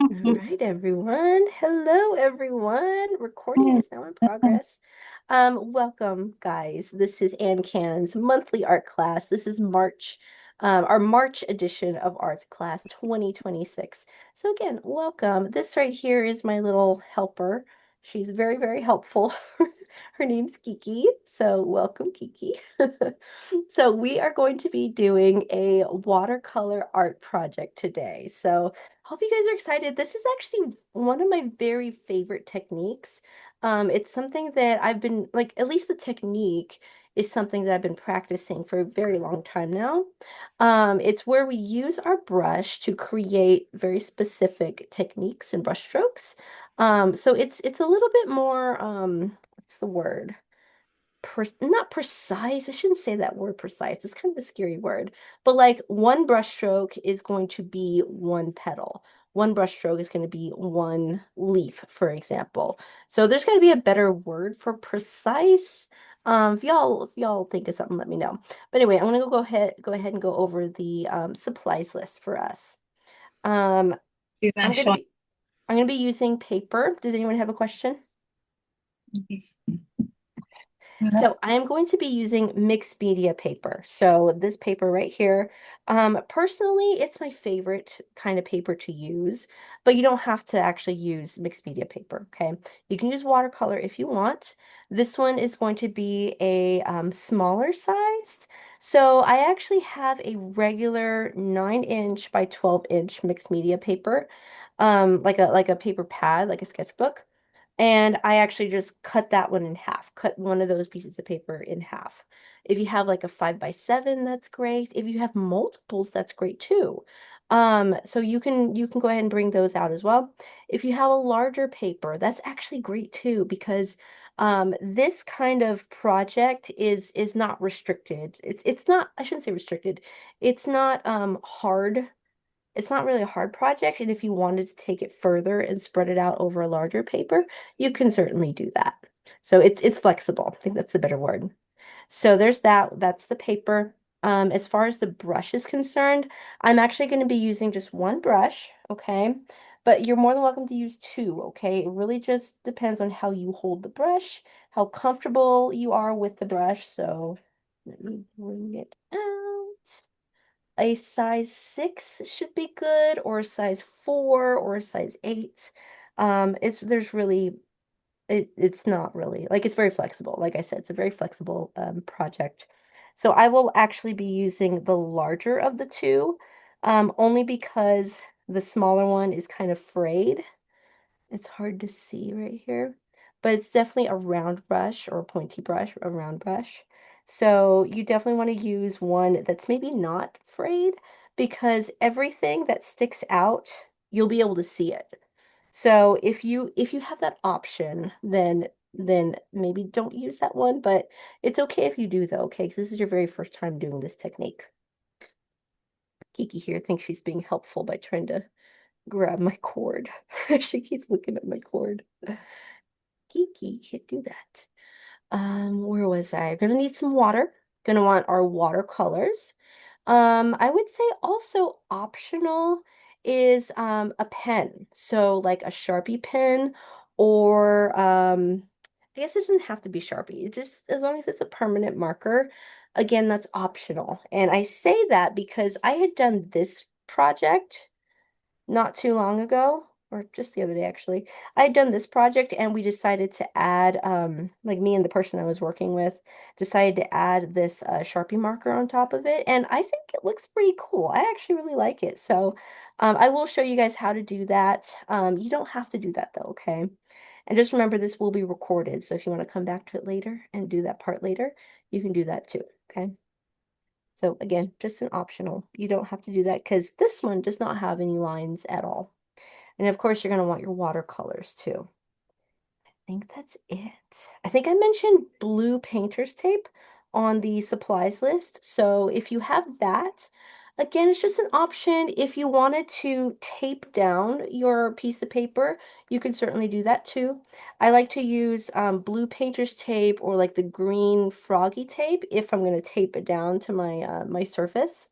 All right, everyone. Hello, everyone. Recording is now in progress. Welcome, guys. This is AnCan's monthly art class. This is March, our March edition of art class 2026. So again, welcome. This right here is my little helper. She's very, very helpful. Her name's Kiki. So welcome, Kiki. So we are going to be doing a watercolor art project today. So hope you guys are excited. This is actually one of my very favorite techniques. It's something that I've been like, at least the technique is something that I've been practicing for a very long time now. It's where we use our brush to create very specific techniques and brush strokes. So it's a little bit more, what's the word? Not precise. I shouldn't say that word precise. It's kind of a scary word. But like one brush stroke is going to be one petal. One brush stroke is going to be one leaf, for example. So there's going to be a better word for precise. If y'all think of something, let me know. But anyway, I'm gonna go ahead and go over the supplies list for us. Um, Season I'm gonna short. be I'm gonna be using paper. Does anyone have a question? So I am going to be using mixed media paper. So this paper right here, personally, it's my favorite kind of paper to use, but you don't have to actually use mixed media paper, okay? You can use watercolor if you want. This one is going to be a smaller sized. So I actually have a regular 9-inch by 12-inch mixed media paper, like a paper pad, like a sketchbook. And I actually just cut that one in half, cut one of those pieces of paper in half. If you have like a 5 by 7, that's great. If you have multiples, that's great too. So you can go ahead and bring those out as well. If you have a larger paper, that's actually great too, because this kind of project is not restricted. It's not, I shouldn't say restricted. It's not hard, it's not really a hard project, and if you wanted to take it further and spread it out over a larger paper, you can certainly do that. So it's flexible. I think that's the better word. So there's that. That's the paper. As far as the brush is concerned, I'm actually going to be using just one brush, okay? But you're more than welcome to use two, okay? It really just depends on how you hold the brush, how comfortable you are with the brush. So let me bring it out. A size 6 should be good, or a size 4, or a size 8. It's there's really it's not really like it's very flexible. Like I said, it's a very flexible project. So I will actually be using the larger of the two, only because the smaller one is kind of frayed. It's hard to see right here, but it's definitely a round brush or a pointy brush, a round brush. So you definitely want to use one that's maybe not frayed, because everything that sticks out, you'll be able to see it. So if you have that option, then maybe don't use that one, but it's okay if you do though, okay? Because this is your very first time doing this technique. Kiki here thinks she's being helpful by trying to grab my cord. She keeps looking at my cord. Kiki can't do that. Where was I? Gonna need some water. Gonna want our watercolors. I would say also optional is a pen. So like a Sharpie pen, or I guess it doesn't have to be Sharpie. It just, as long as it's a permanent marker, again, that's optional. And I say that because I had done this project not too long ago, or just the other day actually. I had done this project and we decided to add, like me and the person I was working with decided to add this Sharpie marker on top of it. And I think it looks pretty cool. I actually really like it. So I will show you guys how to do that. You don't have to do that though, okay? And just remember, this will be recorded. So if you want to come back to it later and do that part later, you can do that too, okay? So again, just an optional. You don't have to do that because this one does not have any lines at all. And of course, you're going to want your watercolors too. I think that's it. I think I mentioned blue painter's tape on the supplies list. So if you have that, again, it's just an option. If you wanted to tape down your piece of paper, you can certainly do that too. I like to use blue painter's tape, or like the green froggy tape, if I'm going to tape it down to my my surface.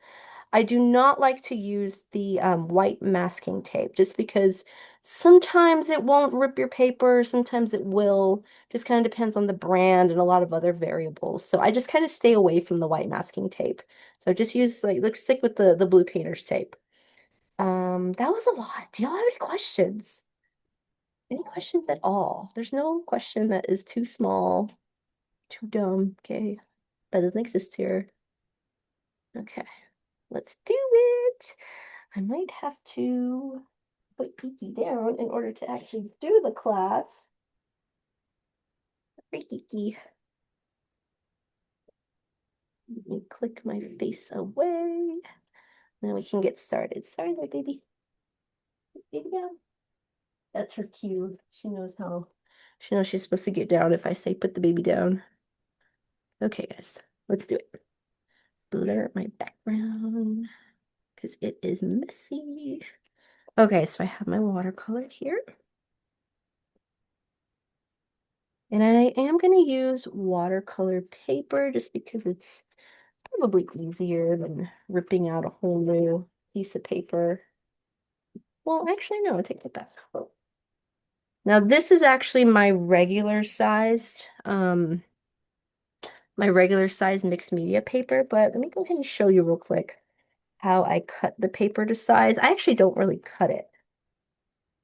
I do not like to use the white masking tape just because sometimes it won't rip your paper, sometimes it will. Just kind of depends on the brand and a lot of other variables. So I just kind of stay away from the white masking tape. So just use like let's stick with the blue painter's tape. That was a lot. Do y'all have any questions? Any questions at all? There's no question that is too small, too dumb. Okay. That doesn't exist here. Okay. Let's do it. I might have to put Kiki down in order to actually do the class. Right, Kiki. Let me click my face away. Then we can get started. Sorry, there, baby. Baby down. That's her cue. She knows she's supposed to get down if I say put the baby down. Okay, guys, let's do it. Blur my background because it is messy. Okay, so I have my watercolor here. And I am going to use watercolor paper just because it's probably easier than ripping out a whole new piece of paper. Well, actually, no, I take it back. Oh. Now, this is actually my regular size mixed media paper, but let me go ahead and show you real quick how I cut the paper to size. I actually don't really cut it.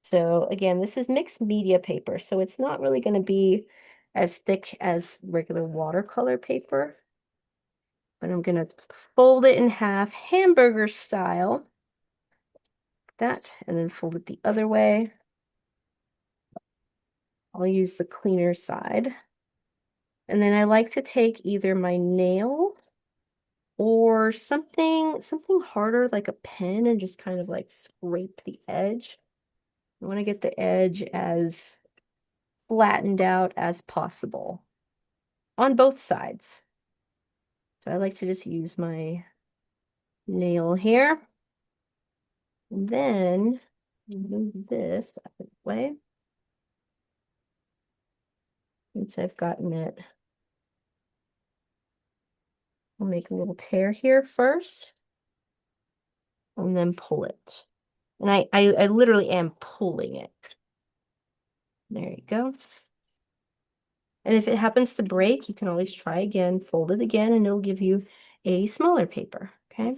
So again, this is mixed media paper, so it's not really going to be as thick as regular watercolor paper. But I'm going to fold it in half, hamburger style. That, and then fold it the other way. I'll use the cleaner side. And then I like to take either my nail or something harder like a pen and just kind of like scrape the edge. I want to get the edge as flattened out as possible on both sides. So I like to just use my nail here. And then move this out of the way. Once I've gotten it, I'll make a little tear here first and then pull it. And I literally am pulling it. There you go. And if it happens to break, you can always try again, fold it again, and it'll give you a smaller paper, okay?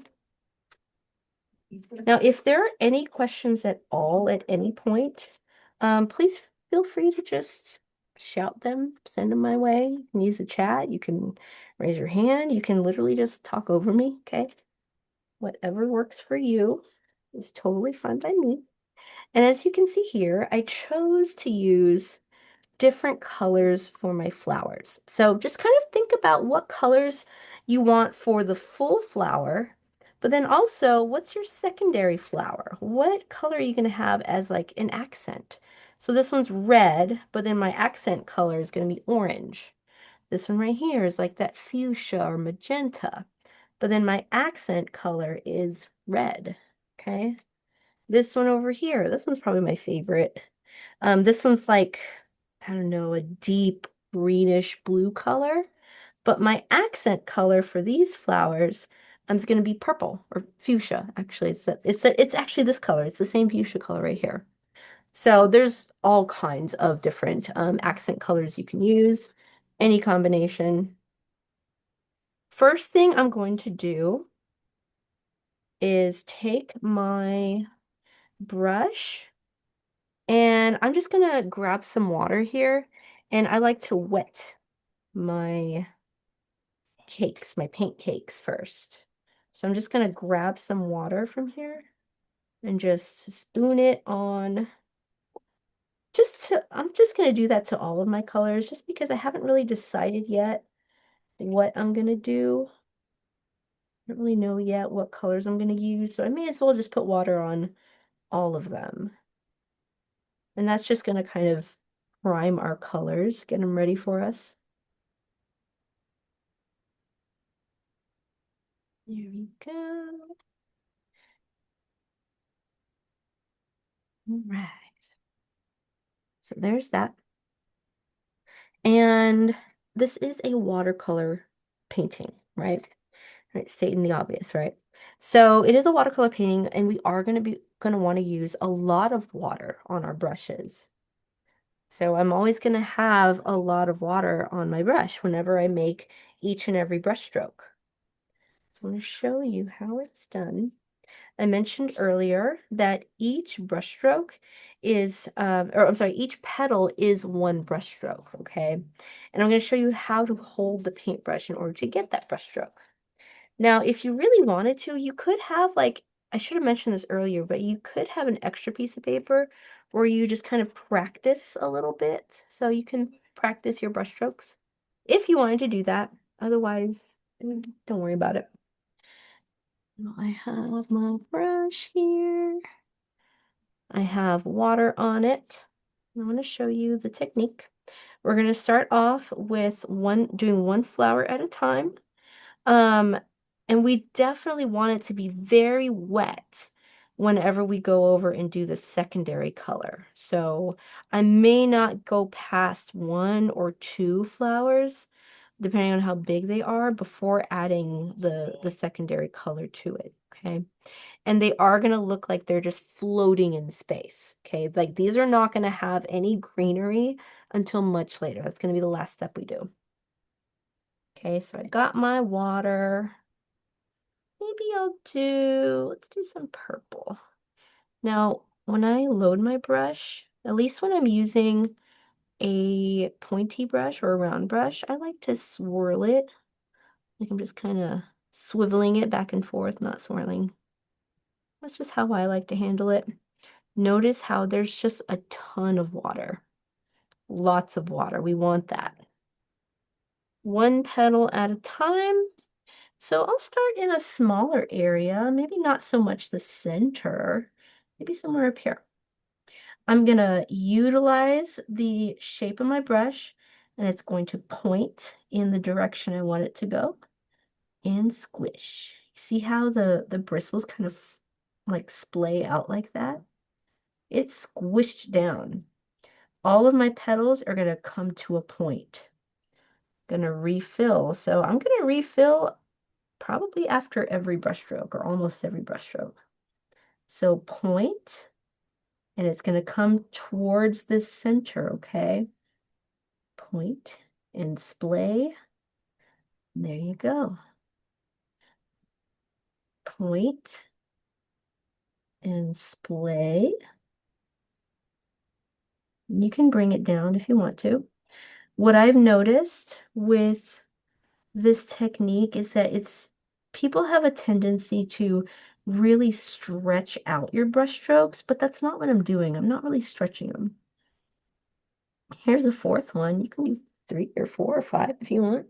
Now, if there are any questions at all at any point, please feel free to just shout them, send them my way. You can use the chat, you can raise your hand, you can literally just talk over me, okay? Whatever works for you is totally fine by me. And as you can see here, I chose to use different colors for my flowers. So just kind of think about what colors you want for the full flower, but then also what's your secondary flower? What color are you going to have as like an accent? So this one's red, but then my accent color is going to be orange. This one right here is like that fuchsia or magenta, but then my accent color is red, okay? This one over here, this one's probably my favorite. This one's like, I don't know, a deep greenish blue color, but my accent color for these flowers is going to be purple or fuchsia. Actually, it's actually this color. It's the same fuchsia color right here. So there's all kinds of different accent colors you can use, any combination. First thing I'm going to do is take my brush and I'm just gonna grab some water here, and I like to wet my cakes, my paint cakes first. So I'm just gonna grab some water from here and just spoon it on. I'm just gonna do that to all of my colors just because I haven't really decided yet what I'm gonna do. I don't really know yet what colors I'm gonna use, so I may as well just put water on all of them. And that's just gonna kind of prime our colors, get them ready for us. There we go. All right. So there's that. And this is a watercolor painting, right? Right, stating the obvious, right? So it is a watercolor painting, and we are gonna want to use a lot of water on our brushes. So I'm always gonna have a lot of water on my brush whenever I make each and every brush stroke. So I'm gonna show you how it's done. I mentioned earlier that each brushstroke is, or I'm sorry, each petal is one brushstroke, okay? And I'm going to show you how to hold the paintbrush in order to get that brushstroke. Now, if you really wanted to, you could have like, I should have mentioned this earlier, but you could have an extra piece of paper where you just kind of practice a little bit. So you can practice your brushstrokes if you wanted to do that. Otherwise, don't worry about it. I have my brush here. I have water on it. I want to show you the technique. We're going to start off with doing one flower at a time. Um, and we definitely want it to be very wet whenever we go over and do the secondary color. So I may not go past one or two flowers, depending on how big they are, before adding the secondary color to it, okay? And they are going to look like they're just floating in space, okay? Like these are not going to have any greenery until much later. That's going to be the last step we do. Okay, so I got my water. Maybe let's do some purple. Now, when I load my brush, at least when I'm using a pointy brush or a round brush, I like to swirl it. Like I'm just kind of swiveling it back and forth, not swirling. That's just how I like to handle it. Notice how there's just a ton of water. Lots of water. We want that. One petal at a time. So I'll start in a smaller area, maybe not so much the center, maybe somewhere up here. I'm gonna utilize the shape of my brush, and it's going to point in the direction I want it to go and squish. See how the bristles kind of like splay out like that? It's squished down. All of my petals are gonna come to a point. Gonna refill. So I'm gonna refill probably after every brushstroke or almost every brushstroke. So point, and it's going to come towards the center, okay? Point and splay. And there you go. Point and splay. You can bring it down if you want to. What I've noticed with this technique is that people have a tendency to really stretch out your brush strokes, but that's not what I'm doing. I'm not really stretching them. Here's a fourth one. You can do 3 or 4 or 5 if you want.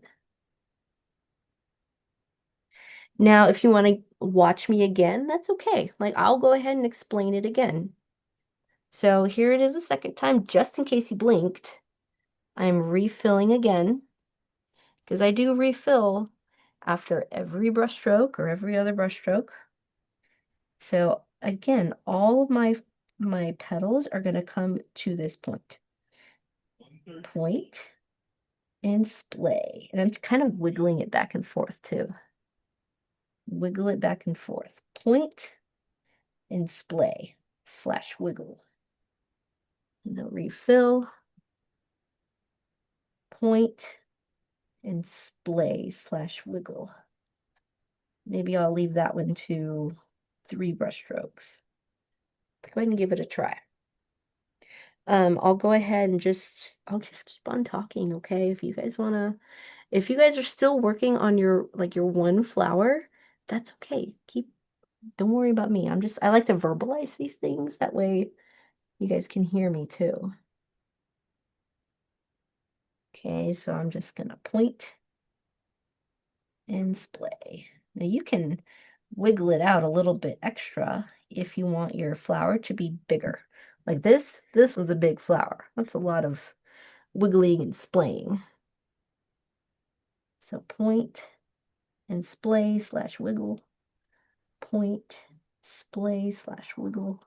Now, if you want to watch me again, that's okay. Like, I'll go ahead and explain it again. So here it is a second time, just in case you blinked. I'm refilling again, because I do refill after every brush stroke or every other brush stroke. So again, all of my petals are going to come to this point. Point and splay. And I'm kind of wiggling it back and forth too. Wiggle it back and forth. Point and splay / wiggle. And then refill, point, and splay / wiggle. Maybe I'll leave that one to 3 brush strokes. Go ahead and give it a try. I'll go ahead and I'll just keep on talking, okay? If you guys are still working on your one flower, that's okay. Don't worry about me. I like to verbalize these things. That way you guys can hear me too. Okay, so I'm just gonna point and splay. Now you can wiggle it out a little bit extra if you want your flower to be bigger. Like this was a big flower. That's a lot of wiggling and splaying. So point and splay / wiggle. Point, splay / wiggle.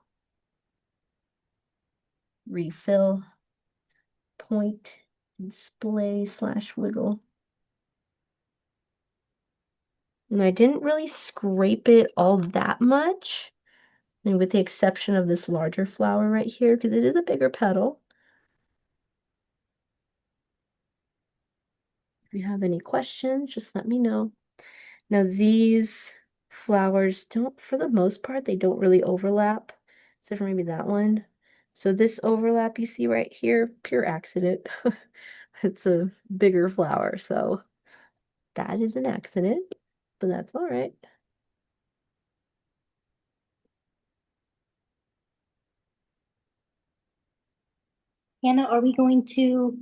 Refill. Point and splay / wiggle. And I didn't really scrape it all that much, and with the exception of this larger flower right here, because it is a bigger petal. If you have any questions, just let me know. Now these flowers don't, for the most part, they don't really overlap, except for maybe that one. So this overlap you see right here, pure accident. It's a bigger flower, so that is an accident, but that's all right. Hannah, are we going to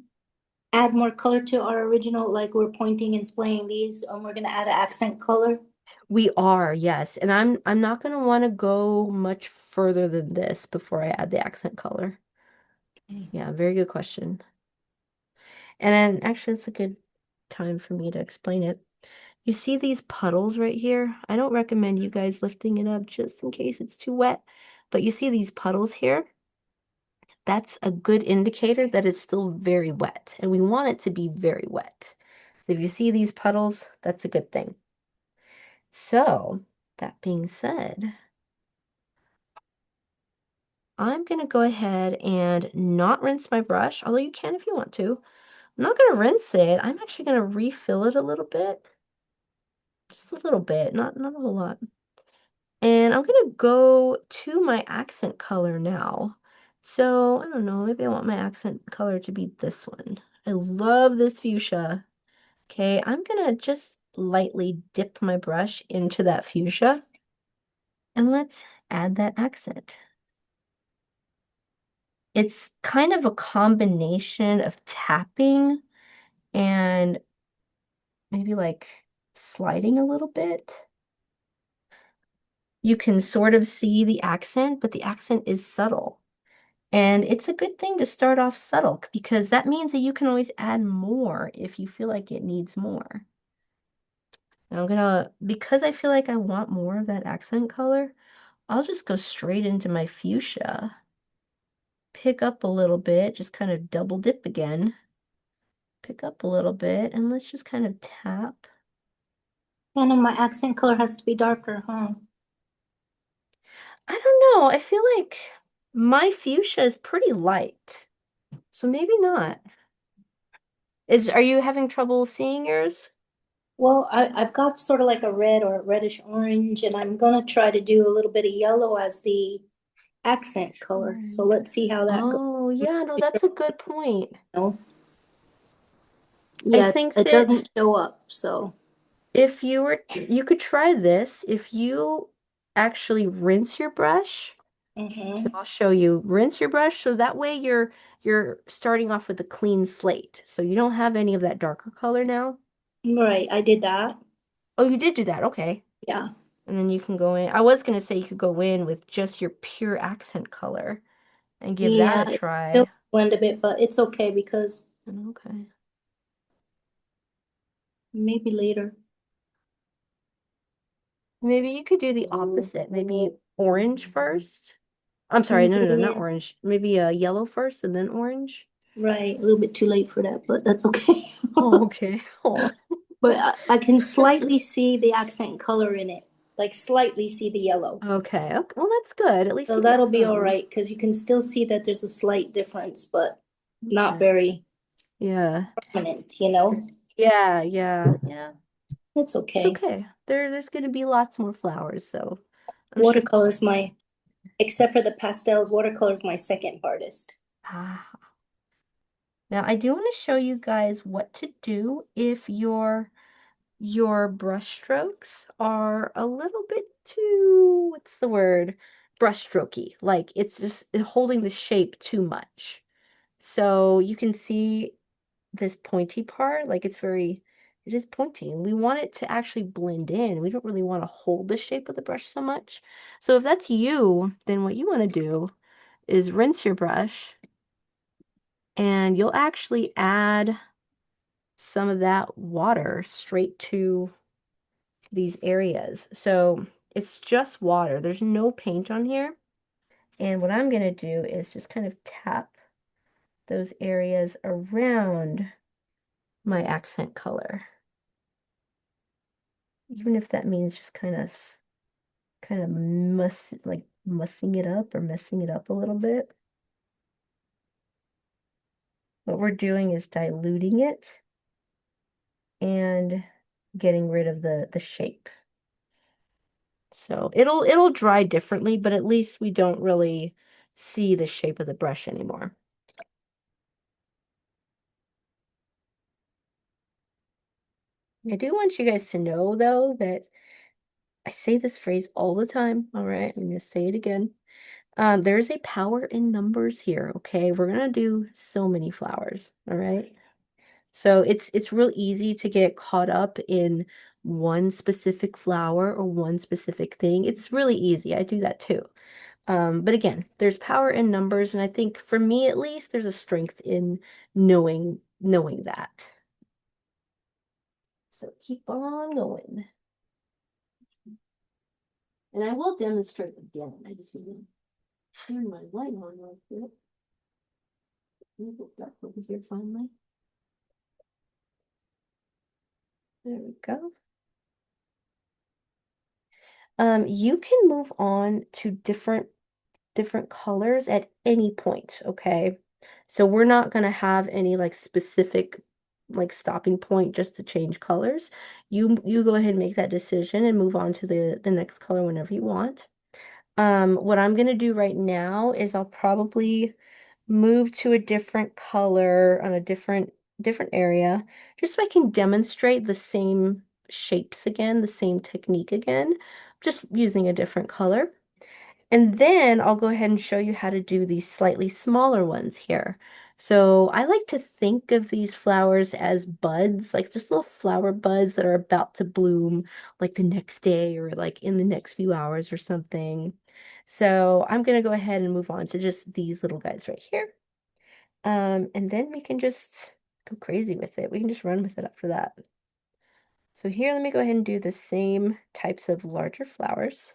add more color to our original, like we're pointing and splaying these, and we're gonna add an accent color? We are, yes, and I'm not gonna want to go much further than this before I add the accent color. Okay. Yeah, very good question. And then actually, it's a good time for me to explain it. You see these puddles right here? I don't recommend you guys lifting it up just in case it's too wet, but you see these puddles here? That's a good indicator that it's still very wet, and we want it to be very wet. So if you see these puddles, that's a good thing. So, that being said, I'm gonna go ahead and not rinse my brush, although you can if you want to. I'm not gonna rinse it. I'm actually gonna refill it a little bit. Just a little bit, not a whole lot. And I'm gonna go to my accent color now. So, I don't know, maybe I want my accent color to be this one. I love this fuchsia. Okay, I'm gonna just lightly dip my brush into that fuchsia and let's add that accent. It's kind of a combination of tapping and maybe like sliding a little bit. You can sort of see the accent, but the accent is subtle. And it's a good thing to start off subtle because that means that you can always add more if you feel like it needs more. And I'm gonna, because I feel like I want more of that accent color, I'll just go straight into my fuchsia, pick up a little bit, just kind of double dip again, pick up a little bit, and let's just kind of tap. Hannah, my accent color has to be darker, huh? I don't know, I feel like my fuchsia is pretty light, so maybe not. Are you having trouble seeing yours? Well, I've got sort of like a red or a reddish orange, and I'm gonna try to do a little bit of yellow as the accent color. So Orange. let's see how that goes. Oh, yeah, no, that's a good point. No, I yeah, think it that doesn't show up. So, if you were, you could try this. If you actually rinse your brush, so hmm I'll show you, rinse your brush so that way you're starting off with a clean slate. So you don't have any of that darker color now. right, I did that. Oh, you did do that. Okay. Yeah, And then you can go in. I was gonna say you could go in with just your pure accent color and give that yeah, a it still try. blend a bit, but it's okay because Okay. maybe later. Maybe you could do the opposite. Maybe orange first. I'm sorry, no, not Yeah, orange. Maybe yellow first and then orange. right, a little bit too late for that, but that's okay. Oh, okay. Oh, But I can slightly see the accent color in it, like slightly see the yellow. okay. Okay. Well, that's good. At least So you get that'll be all some. right because you can still see that there's a slight difference, but not Okay. very Yeah. prominent, you know? Yeah, yeah, yeah. It's It's okay. okay. There's gonna be lots more flowers, so I'm sure. Watercolor's my, except for the pastels, watercolor's my second hardest. Ah. Now I do want to show you guys what to do if your brush strokes are a little bit too, what's the word? Brush strokey. Like it's just holding the shape too much. So you can see this pointy part, like it is pointy. And we want it to actually blend in. We don't really want to hold the shape of the brush so much. So if that's you, then what you want to do is rinse your brush and you'll actually add some of that water straight to these areas. So it's just water. There's no paint on here. And what I'm going to do is just kind of tap those areas around my accent color. even if that means just kind of mussing it up or messing it up a little bit. What we're doing is diluting it and getting rid of the shape. So it'll dry differently, but at least we don't really see the shape of the brush anymore. I do want you guys to know though that I say this phrase all the time. All right, I'm gonna say it again. There's a power in numbers here, okay? We're gonna do so many flowers, all right? So it's real easy to get caught up in one specific flower or one specific thing. It's really easy. I do that too. But again, there's power in numbers, and I think for me at least, there's a strength in knowing that. So keep on going. And I will demonstrate again. I just want to turn my light on real quick. Let me go back over here finally. There we go. You can move on to different colors at any point, okay? So we're not gonna have any like specific like stopping point just to change colors. You go ahead and make that decision and move on to the next color whenever you want. What I'm gonna do right now is I'll probably move to a different color on a different area, just so I can demonstrate the same shapes again, the same technique again, just using a different color. And then I'll go ahead and show you how to do these slightly smaller ones here. So I like to think of these flowers as buds, like just little flower buds that are about to bloom like the next day or like in the next few hours or something. So I'm going to go ahead and move on to just these little guys right here. And then we can just go crazy with it. We can just run with it after that. So here, let me go ahead and do the same types of larger flowers,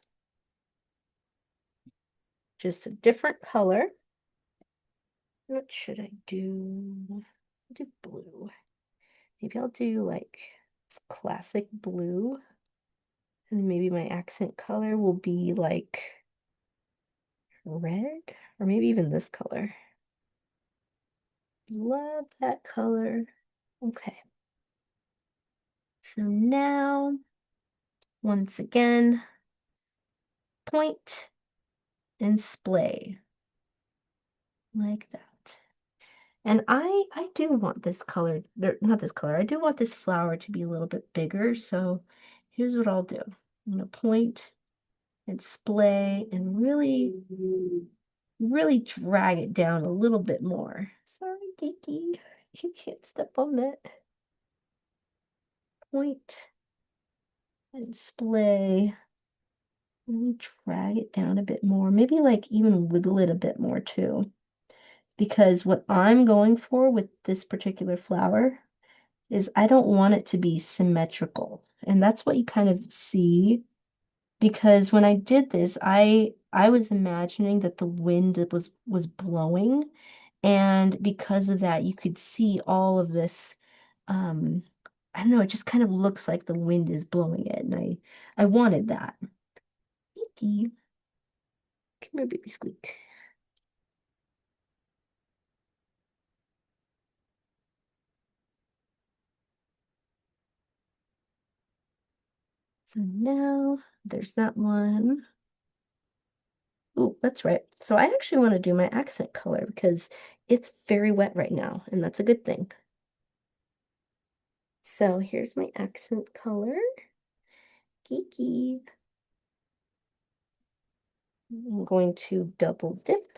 just a different color. What should I do? I'll do blue. Maybe I'll do like classic blue. And maybe my accent color will be like red, or maybe even this color. Love that color. Okay. So now, once again, point and splay like that. And I do want this color, not this color, I do want this flower to be a little bit bigger. So here's what I'll do. I'm gonna point and splay and really drag it down a little bit more. Sorry, Kiki, you can't step on that. Point and splay. Really drag it down a bit more. Maybe like even wiggle it a bit more too. Because what I'm going for with this particular flower is I don't want it to be symmetrical. And that's what you kind of see, because when I did this, I was imagining that the wind was blowing, and because of that, you could see all of this I don't know, it just kind of looks like the wind is blowing it, and I wanted that. Kiki, come here, baby squeak. So now there's that one. Oh, that's right. So I actually want to do my accent color because it's very wet right now, and that's a good thing. So here's my accent color. Kiki. I'm going to double dip.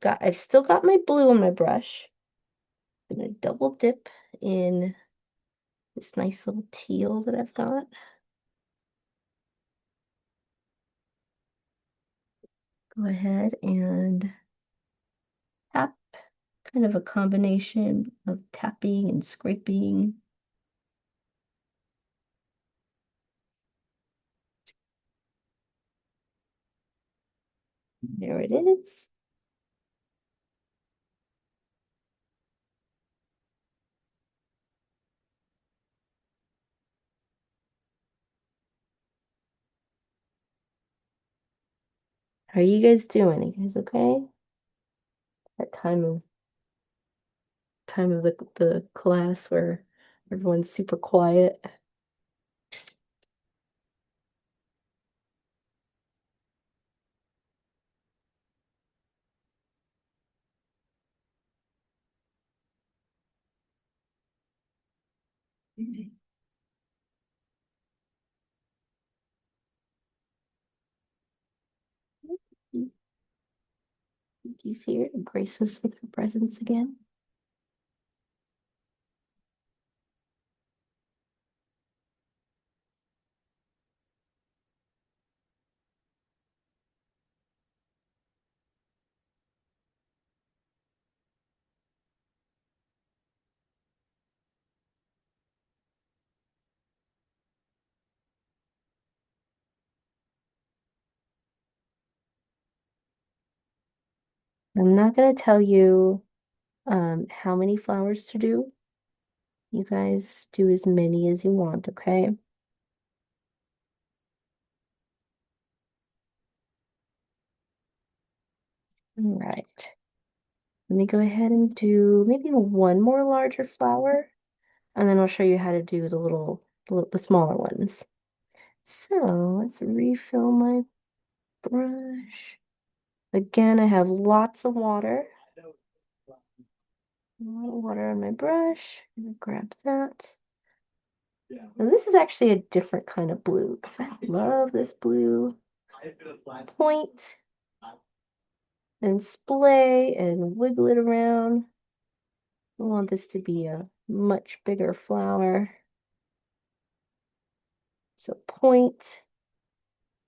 I've still got my blue on my brush. I'm gonna double dip in this nice little teal that I've got. Go ahead and tap, kind of a combination of tapping and scraping. There it is. How are you guys doing? You guys okay? That time of the class where everyone's super quiet. He's here to grace us with her presence again. I'm not gonna tell you how many flowers to do. You guys do as many as you want, okay? All right. Let me go ahead and do maybe one more larger flower, and then I'll show you how to do the smaller ones. So let's refill my brush. Again, I have lots of water. A lot of water on my brush. I'm gonna grab that. Now this is actually a different kind of blue because I love this blue. Point and splay and wiggle it around. I want this to be a much bigger flower. So point,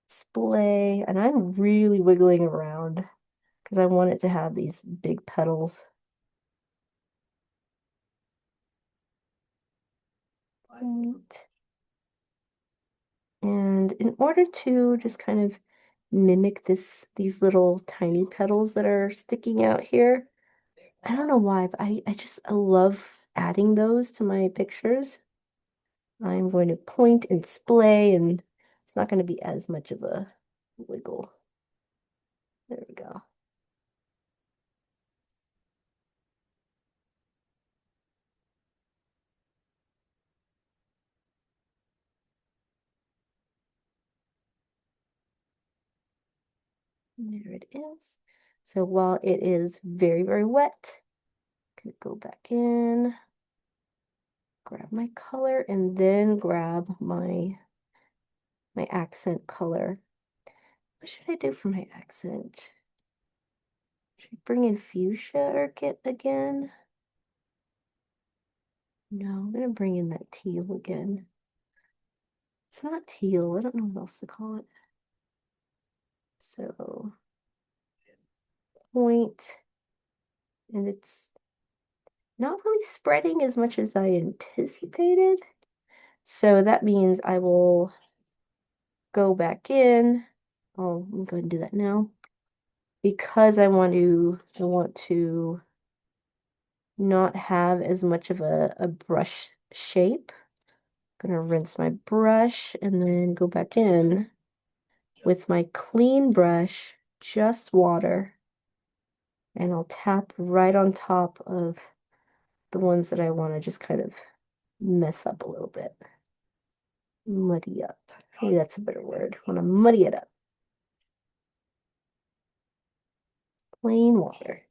splay, and I'm really wiggling around because I want it to have these big petals. Point. And in order to just kind of mimic these little tiny petals that are sticking out here, I don't know why, but I love adding those to my pictures. I'm going to point and splay, and it's not going to be as much of a wiggle. There we go. There it is. So while it is very, very wet, I'm gonna go back in, grab my color, and then grab my accent color. What should I do for my accent? Should I bring in fuchsia or get again? No, I'm gonna bring in that teal again. It's not teal. I don't know what else to call it. So point, and it's not really spreading as much as I anticipated. So that means I will go back in. Oh, I'm going to do that now because I want to not have as much of a brush shape. I'm gonna rinse my brush and then go back in with my clean brush, just water, and I'll tap right on top of the ones that I want to just kind of mess up a little bit. Muddy up. Maybe that's a better word. Want to muddy it up. Plain water.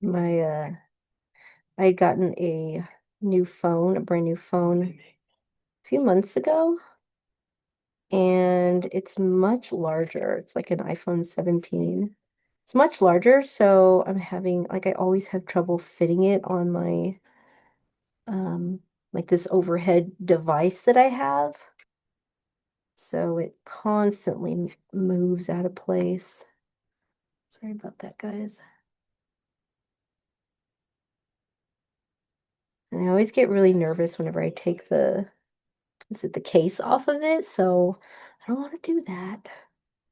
My I had gotten a new phone, a brand new phone a few months ago, and it's much larger. It's like an iPhone 17. It's much larger, so I'm having like I always have trouble fitting it on my like this overhead device that I have. So it constantly moves out of place. Sorry about that, guys. And I always get really nervous whenever I take the case off of it, so I don't want to do that.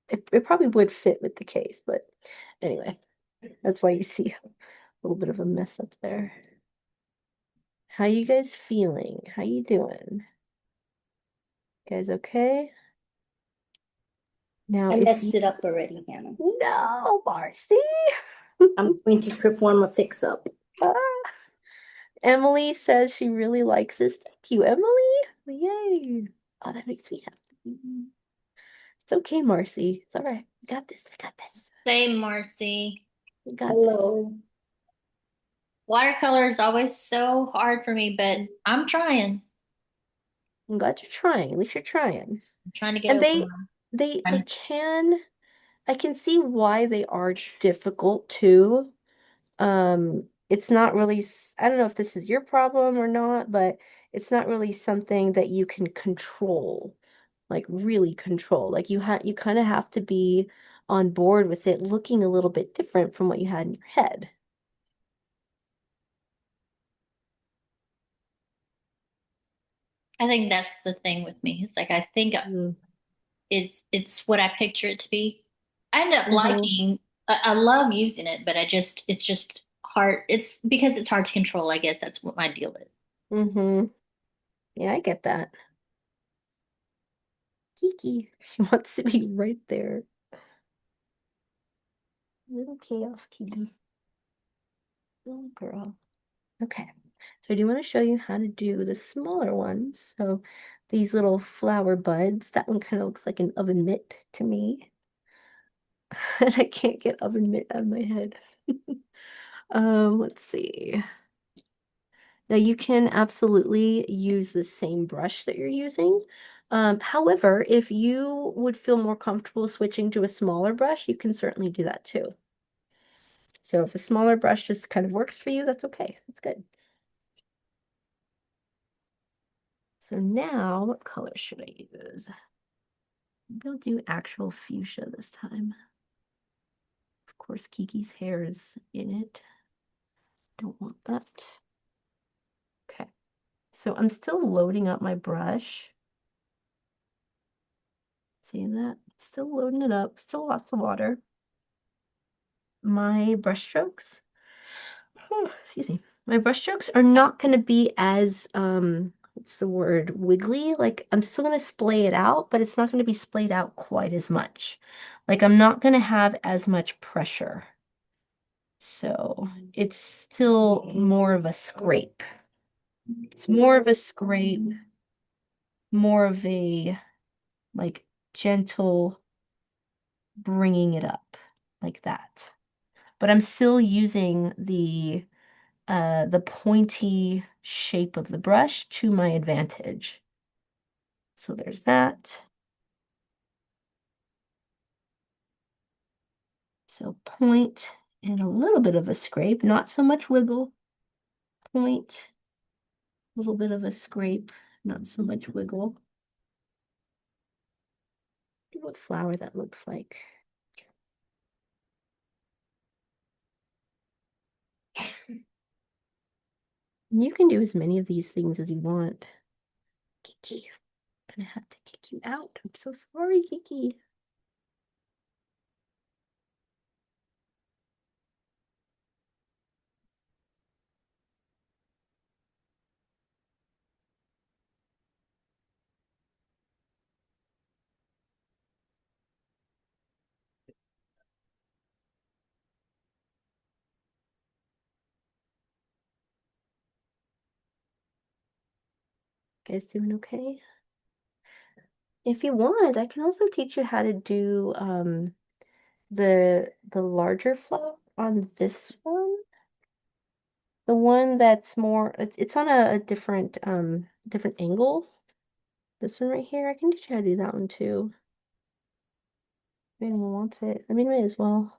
It probably would fit with the case, but anyway, that's why you see a little bit of a mess up there. How you guys feeling? How you doing? Guys okay? Now, I if you... messed it up already, Hannah. No, Marcy! I'm going to perform a fix-up. Ah, Emily says she really likes this. Thank you, Emily. Yay. Oh, that makes me happy. It's okay, Marcy. It's all right. We got this. We got this. Same, Marcy. We got this. Hello. Watercolor is always so hard for me, but I'm trying. I'm glad you're trying. At least you're trying. I'm trying to get And over they my. can, I can see why they are difficult too. It's not really, I don't know if this is your problem or not, but it's not really something that you can control, like really control. Like you kind of have to be on board with it looking a little bit different from what you had in your head. I think that's the thing with me. It's like I think Mm. it's what I picture it to be. I end up Mm-hmm. liking. I love using it, but it's just hard. It's because it's hard to control. I guess that's what my deal is. Mm-hmm. Yeah, I get that. Kiki, she wants to be right there. Little chaos kitty. Little girl. Okay. So I do want to show you how to do the smaller ones. So these little flower buds, that one kind of looks like an oven mitt to me. And I can't get oven mitt out of my head. Let's see. Now you can absolutely use the same brush that you're using. However, if you would feel more comfortable switching to a smaller brush, you can certainly do that too. So if a smaller brush just kind of works for you, that's okay. That's good. So now, what color should I use? Maybe I'll do actual fuchsia this time. Of course, Kiki's hair is in it. Don't want that. Okay. So I'm still loading up my brush. See that? Still loading it up. Still lots of water. My brush strokes, excuse me. My brush strokes are not going to be as, what's the word, wiggly. Like I'm still going to splay it out, but it's not going to be splayed out quite as much. Like I'm not going to have as much pressure. So it's still more of a scrape. It's more of a scrape, more of a like gentle bringing it up like that. But I'm still using the pointy shape of the brush to my advantage. So there's that. So point and a little bit of a scrape, not so much wiggle. Point, a little bit of a scrape, not so much wiggle. What flower that looks like. You can do as many of these things as you want. Kiki, I'm gonna have to kick you out. I'm so sorry, Kiki. Guys doing okay? If you want, I can also teach you how to do the larger flower on this one. The one that's more it's on a different angle. This one right here, I can teach you how to do that one too. If anyone wants it. I mean, might as well.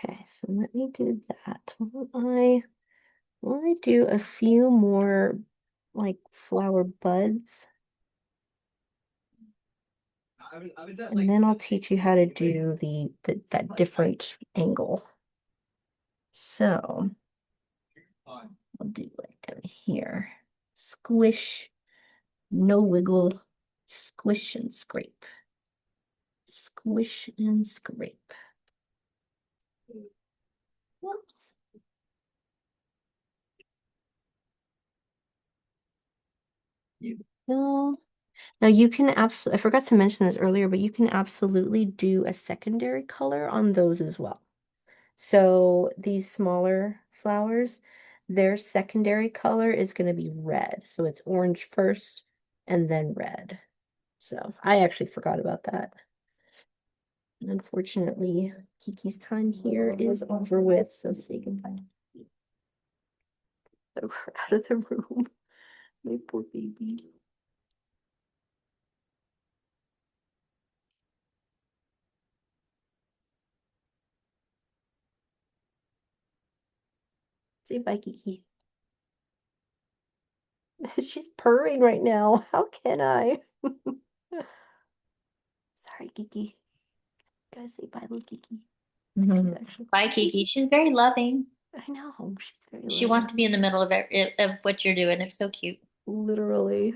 Okay, so let me do that. Will I do a few more like flower buds? And then I'll teach you how to do that different angle. So I'll do like down here. Squish, no wiggle, squish and scrape. Squish and scrape. Whoops. No. Now you can absolutely, I forgot to mention this earlier, but you can absolutely do a secondary color on those as well. So these smaller flowers, their secondary color is going to be red. So it's orange first and then red. So I actually forgot about that. Unfortunately, Kiki's time here is over with, so say goodbye. So we're out of the room. My poor baby. Say bye, Kiki. She's purring right now. How can I? Sorry, Kiki. Gotta say bye, little Kiki. Mhm. Actually, Bye, Kiki. She's very loving. I know. She's very She wants loving. to be in the middle of what you're doing. It's so cute. Literally.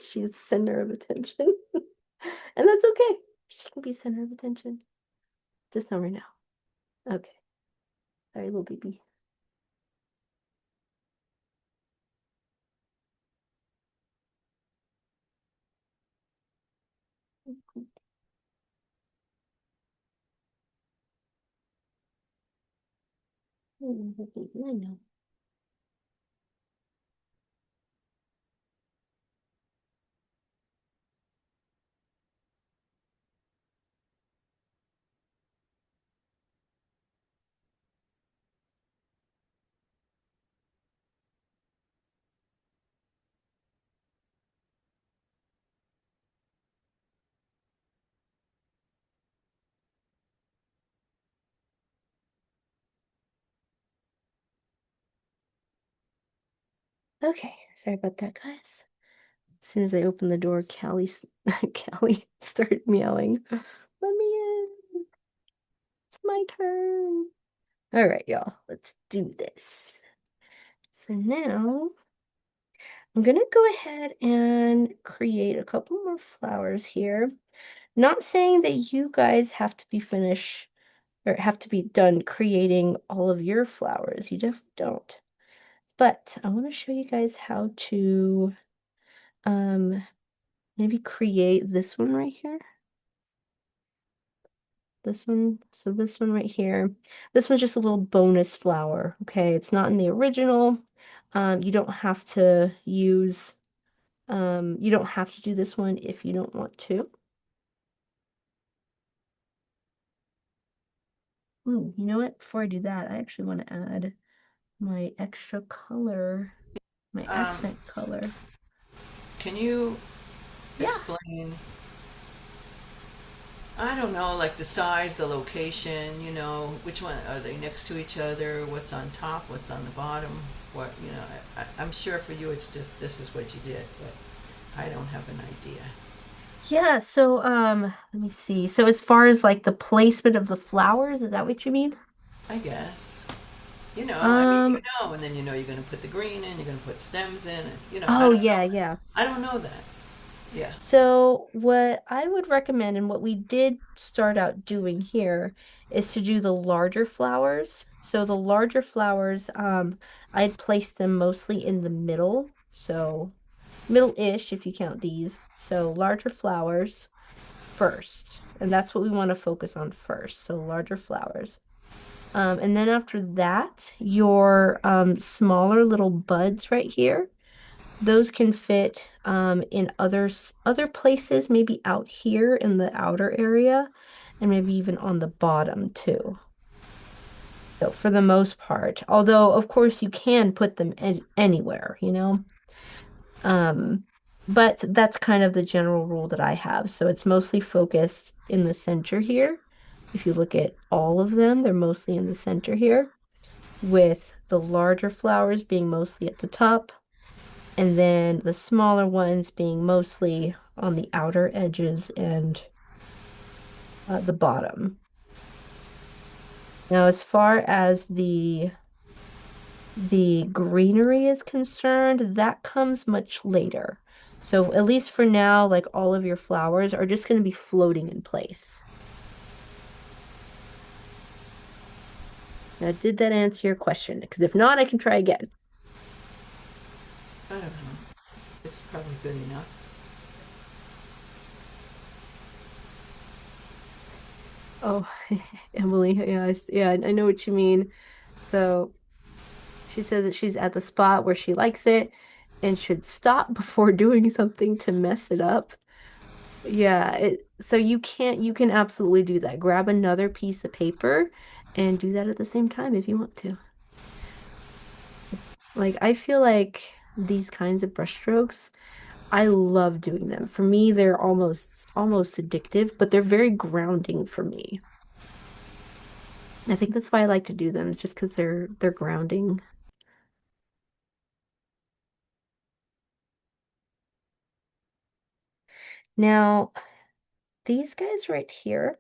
She's center of attention. And that's okay. She can be center of attention. Just not right now. Okay. Sorry, little baby. Little baby, I know. Okay. Sorry about that, guys. As soon as I opened the door, Callie started meowing. Let me in. It's my turn. All right, y'all. Let's do this. So now I'm gonna go ahead and create a couple more flowers here. Not saying that you guys have to be finished or have to be done creating all of your flowers. You definitely don't. But I want to show you guys how to um maybe create this one right here. This one, so this one right here. This one's just a little bonus flower, okay? It's not in the original. You don't have to use, you don't have to do this one if you don't want to. Ooh, you know what? Before I do that, I actually want to add my extra color, my Um, accent color. can you Yeah. explain, I don't know, like the size, the location, which one, are they next to each other? What's on top? What's on the bottom? I'm sure for you it's just this is what you did, but I don't have an idea. Yeah, so let me see. So as far as like the placement of the flowers, is that what you mean? I guess. You Um, know, and then you're going to put the green in, you're going to put stems in, and I oh don't know. yeah, yeah. I don't know that. Yeah. So what I would recommend and what we did start out doing here is to do the larger flowers. So the larger flowers, I'd place them mostly in the middle. So middle-ish if you count these. So larger flowers first. And that's what we want to focus on first. So larger flowers. And then after that, your smaller little buds right here, those can fit in other places, maybe out here in the outer area, and maybe even on the bottom too. So for the most part, although of course you can put them anywhere, you know. Um, but that's kind of the general rule that I have. So it's mostly focused in the center here. If you look at all of them, they're mostly in the center here, with the larger flowers being mostly at the top. and then the smaller ones being mostly on the outer edges and the bottom. Now, as far as the greenery is concerned, that comes much later. So at least for now, like all of your flowers are just going to be floating in place. Now, did that answer your question? Because if not, I can try again. I don't know. It's probably good enough. Oh, Emily, yeah, yeah, I know what you mean. So she says that she's at the spot where she likes it and should stop before doing something to mess it up. Yeah, so you can absolutely do that. Grab another piece of paper and do that at the same time if you want to. Like I feel like these kinds of brush strokes, I love doing them. For me, they're almost addictive, but they're very grounding for me. I think that's why I like to do them, is just because they're grounding. Now, these guys right here,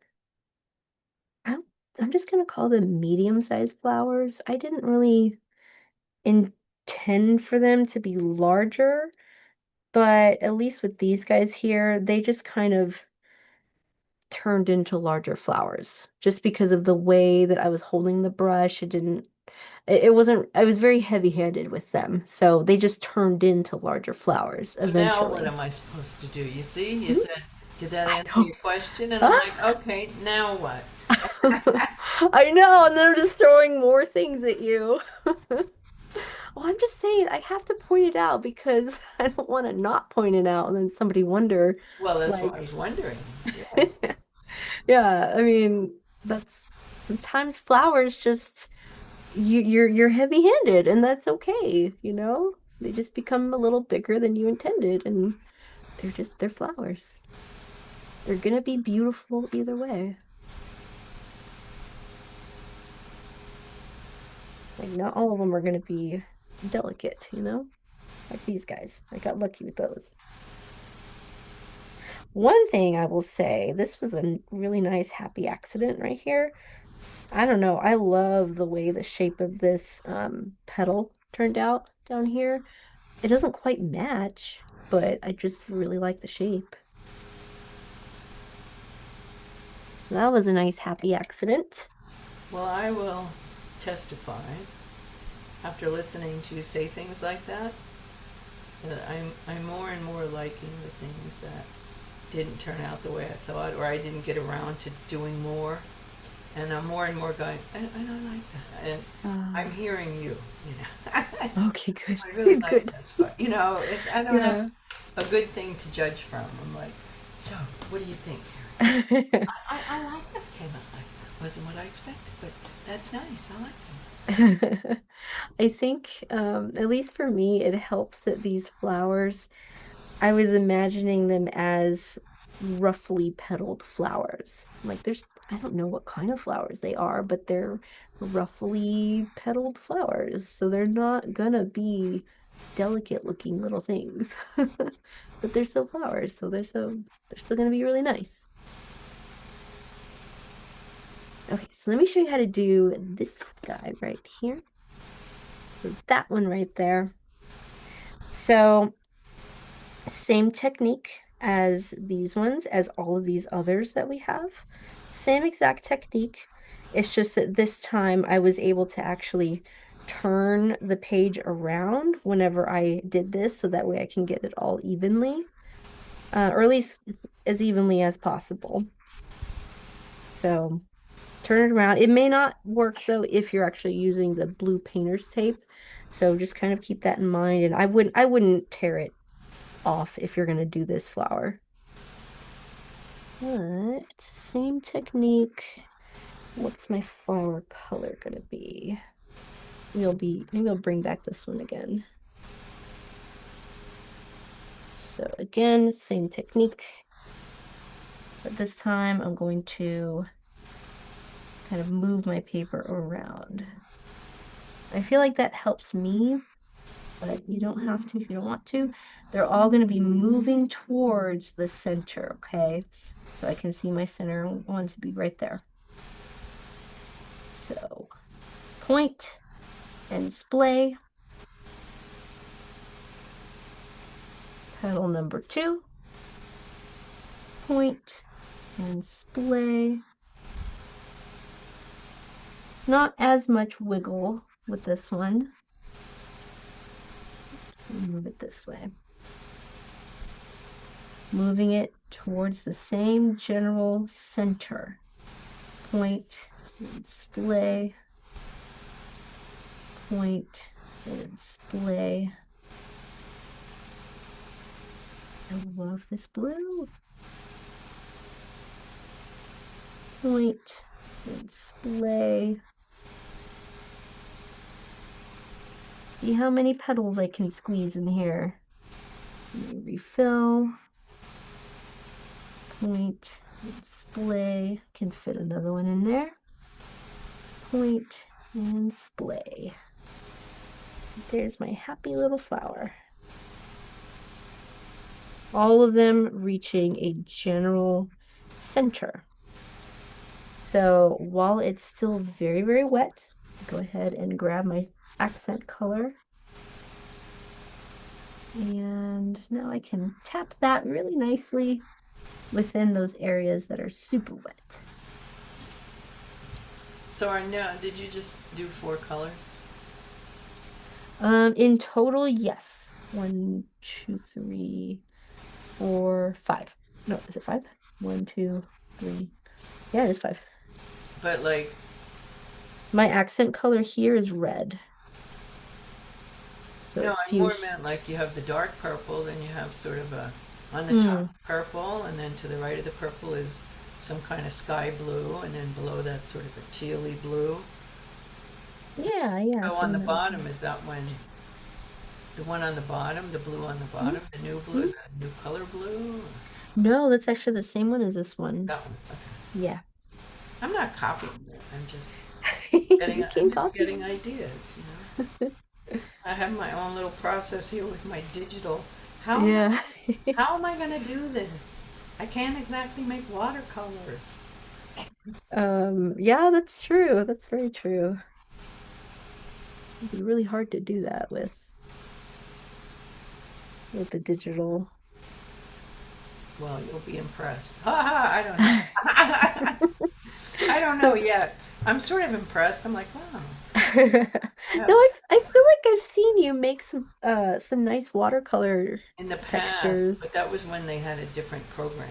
I'm I'm just gonna call them medium-sized flowers. I didn't really intend for them to be larger, but at least with these guys here, they just kind of turned into larger flowers just because of the way that I was holding the brush. It wasn't, I was very heavy-handed with them. So they just turned into larger flowers So now what eventually. am I supposed to do? You see, you Hmm? said, did that I answer know. your question? And I'm like, Ah! okay, now what? I know, and then I'm just throwing more things at you. Well, I'm just saying I have to point it out because I don't want to not point it out and then somebody wonder, Well, that's what I was like, wondering. Yeah. yeah, I mean, that's sometimes flowers just you're heavy-handed and that's okay, you know? They just become a little bigger than you intended and they're flowers. They're gonna be beautiful either way. Like not all of them are gonna be delicate, you know? Like these guys. I got lucky with those. One thing I will say, this was a really nice happy accident right here. I don't know. I love the way the shape of this petal turned out down here. It doesn't quite match, but I just really like the shape. So that was a nice happy accident. Well, I will testify after listening to you say things like that, that I'm more and more liking the things that didn't turn out the way I thought, or I didn't get around to doing more. And I'm more and more going, I don't like that. And I'm Ah, hearing you know. okay, good. I really like Good. that spot. You know, I don't have Yeah. a good thing to judge from. I'm like, so what do you think, Karen? I like that came out like that. Wasn't what I expected, but that's nice. I like I think, at least for me, it helps that these flowers, I was imagining them as roughly petaled flowers. Like I don't know what kind of flowers they are, but they're roughly petaled flowers. So they're not gonna be delicate looking little things. But they're still flowers, so they're still gonna be really nice. Okay, so let me show you how to do this guy right here. So that one right there. So same technique as these ones, as all of these others that we have. Same exact technique. It's just that this time I was able to actually turn the page around whenever I did this, so that way I can get it all evenly, or at least as evenly as possible. So turn it around. It may not work though if you're actually using the blue painter's tape. So just kind of keep that in mind. And I wouldn't tear it off if you're gonna do this flower. But same technique. What's my flower color gonna be? Maybe I'll bring back this one again. So again, same technique, but this time I'm going to kind of move my paper around. I feel like that helps me but you don't have to if you don't want to. They're all going to be moving towards the center, okay? So I can see my center one to be right there. So point and splay. Petal number 2. Point and splay. Not as much wiggle with this one. So move it this way. Moving it towards the same general center. Point and splay. Point and splay. I love this blue. Point and splay. See how many petals I can squeeze in here. Refill. Point and splay. Can fit another one in there. Point and splay. There's my happy little flower. All of them reaching a general center. So while it's still very, very wet, go ahead and grab my accent color. And now I can tap that really nicely within those areas that are super wet. So Arnett, did you just do 4 colors? In total, yes. 1, 2, 3, 4, 5. No, is it 5? 1, 2, 3. Yeah, it is 5. But like, My accent color here is red. So no, it's I more fuchsia. meant like you have the dark purple, then you have sort of a, on the top Mm. purple, and then to the right of the purple is some kind of sky blue, and then below that's sort of a tealy blue. Yeah, So on some the of that. bottom, is that one, the one on the bottom, the blue on the bottom, the new blue, Mhm. is that a new color blue? No, that's actually the same one as this one. That one, okay. Yeah. I'm not copying it, You I'm can just copy. getting ideas, you know? I have my own little process here with my digital. How am I, Yeah. how am I gonna do this? I can't exactly make watercolors. Yeah, that's true. That's very true. It'd be really hard to do that with the digital. Well, you'll be impressed. Ha ha, I don't know. I don't know yet. I'm sort of impressed. I'm like, wow. I No, have I feel like I've seen you make some nice watercolor in the past, but textures. that was when they had a different program.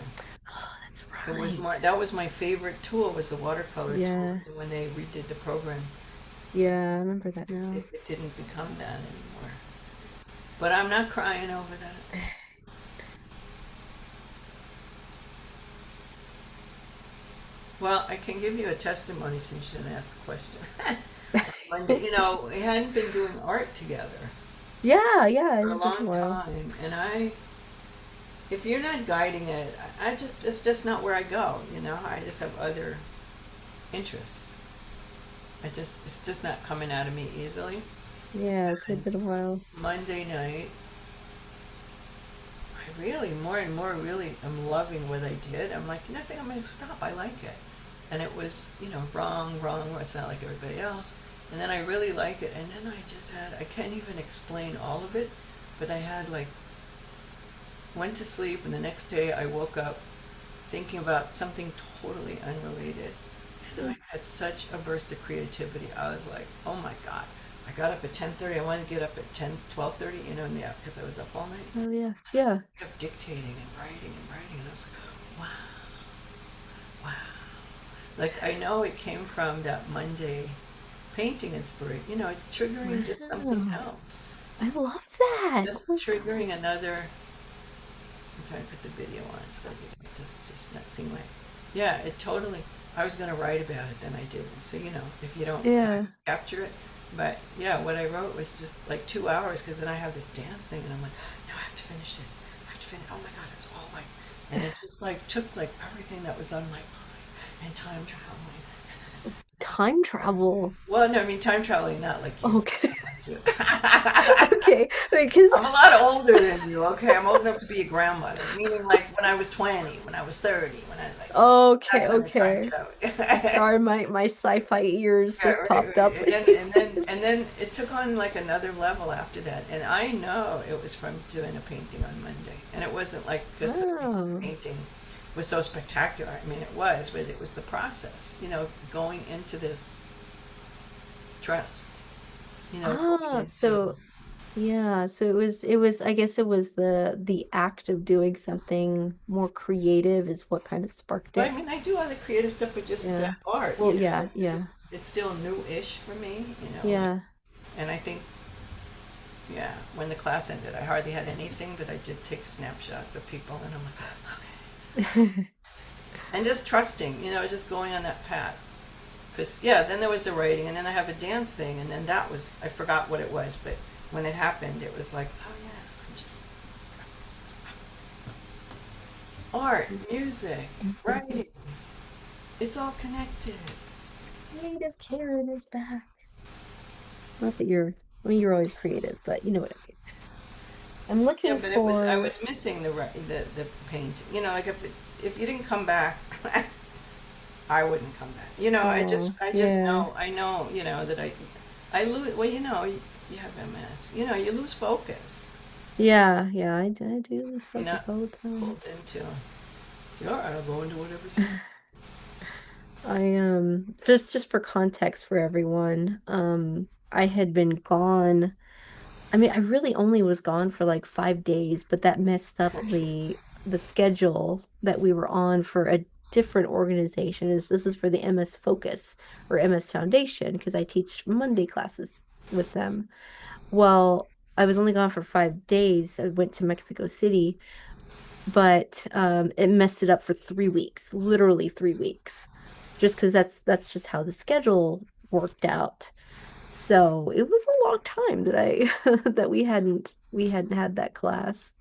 Oh, that's It was right. more, that was my favorite tool, was the watercolor tool. Yeah. And when they redid the program, Yeah, I remember that it, now. it didn't become that anymore. But I'm not crying over that. Well, I can give you a testimony since you didn't ask the question. Monday, you know, we hadn't been doing art together Yeah, for a it's been a long while. time, and if you're not guiding it, it's just not where I go, you know? I just have other interests. It's just not coming out of me easily. Yeah, it's And been a while. Monday night, I really, more and more, really am loving what I did. I'm like, nothing, I'm going to stop. I like it. And it was, you know, wrong. It's not like everybody else. And then I really like it. And then I can't even explain all of it, but I had like, went to sleep, and the next day I woke up thinking about something totally unrelated. And I had such a burst of creativity. I was like, oh my God. I got up at 10:30. I wanted to get up at 12:30, you know, yeah, because I was up all night. Oh yeah. I kept dictating and writing, and I was like, wow. Like, I know it came from that Monday painting inspiration. You know, it's triggering just something Wow. else. I love that. Oh Just my triggering another. I'm trying to put the video on so you can just not seem like. Yeah, it totally. I was going to write about it, then I didn't. So, you know, if you don't God. Yeah. capture it. But yeah, what I wrote was just like 2 hours, because then I have this dance thing, and I'm like, no, I have to finish this. I have to finish. Oh my God, it's all like. And it just like took like everything that was on my mind, and time traveling. Time travel. Well, no, I mean time traveling, not like you. Okay. too. Okay, because I'm a lot older than you, okay? I'm old enough to be a grandmother, meaning like when I was 20, when I was 30, when I like okay, that kind of time okay. travel. Sorry, my sci-fi ears Yeah, just right, popped right. up And when then you and then said. and then it took on like another level after that. And I know it was from doing a painting on Monday. And it wasn't like because the Oh. painting was so spectacular. I mean, it was, but it was the process, going into this trust, going Ah, into. so yeah, so it was I guess it was the act of doing something more creative is what kind of sparked But I it. mean, I do other creative stuff, but just the Yeah. art, Well, yeah, like this yeah. is it's still new-ish for me, Yeah. and I think yeah, when the class ended, I hardly had anything, but I did take snapshots of people, and I'm like, okay. And just trusting, just going on that path. Because, yeah, then there was the writing, and then I have a dance thing, and then that was, I forgot what it was, but when it happened, it was like, oh yeah, I'm just art, music, writing, it's all connected. Creative Karen is back. Not that you're, I mean, you're always creative, but you know what I mean. I'm Yeah, looking but I for, was missing the paint. Like if you didn't come back, I wouldn't come back. oh, I just yeah. know, that I lose, well, you have MS, you lose focus. Yeah, yeah, I do lose You're focus not all the time. pulled into, all right, I'll go into whatever scene. I just for context for everyone, I had been gone. I mean, I really only was gone for like 5 days, but that messed up the schedule that we were on for a different organization. This is for the MS Focus or MS Foundation because I teach Monday classes with them. Well, I was only gone for 5 days. I went to Mexico City, but it messed it up for 3 weeks, literally 3 weeks, just because that's just how the schedule worked out. So it was a long time that I that we hadn't had that class.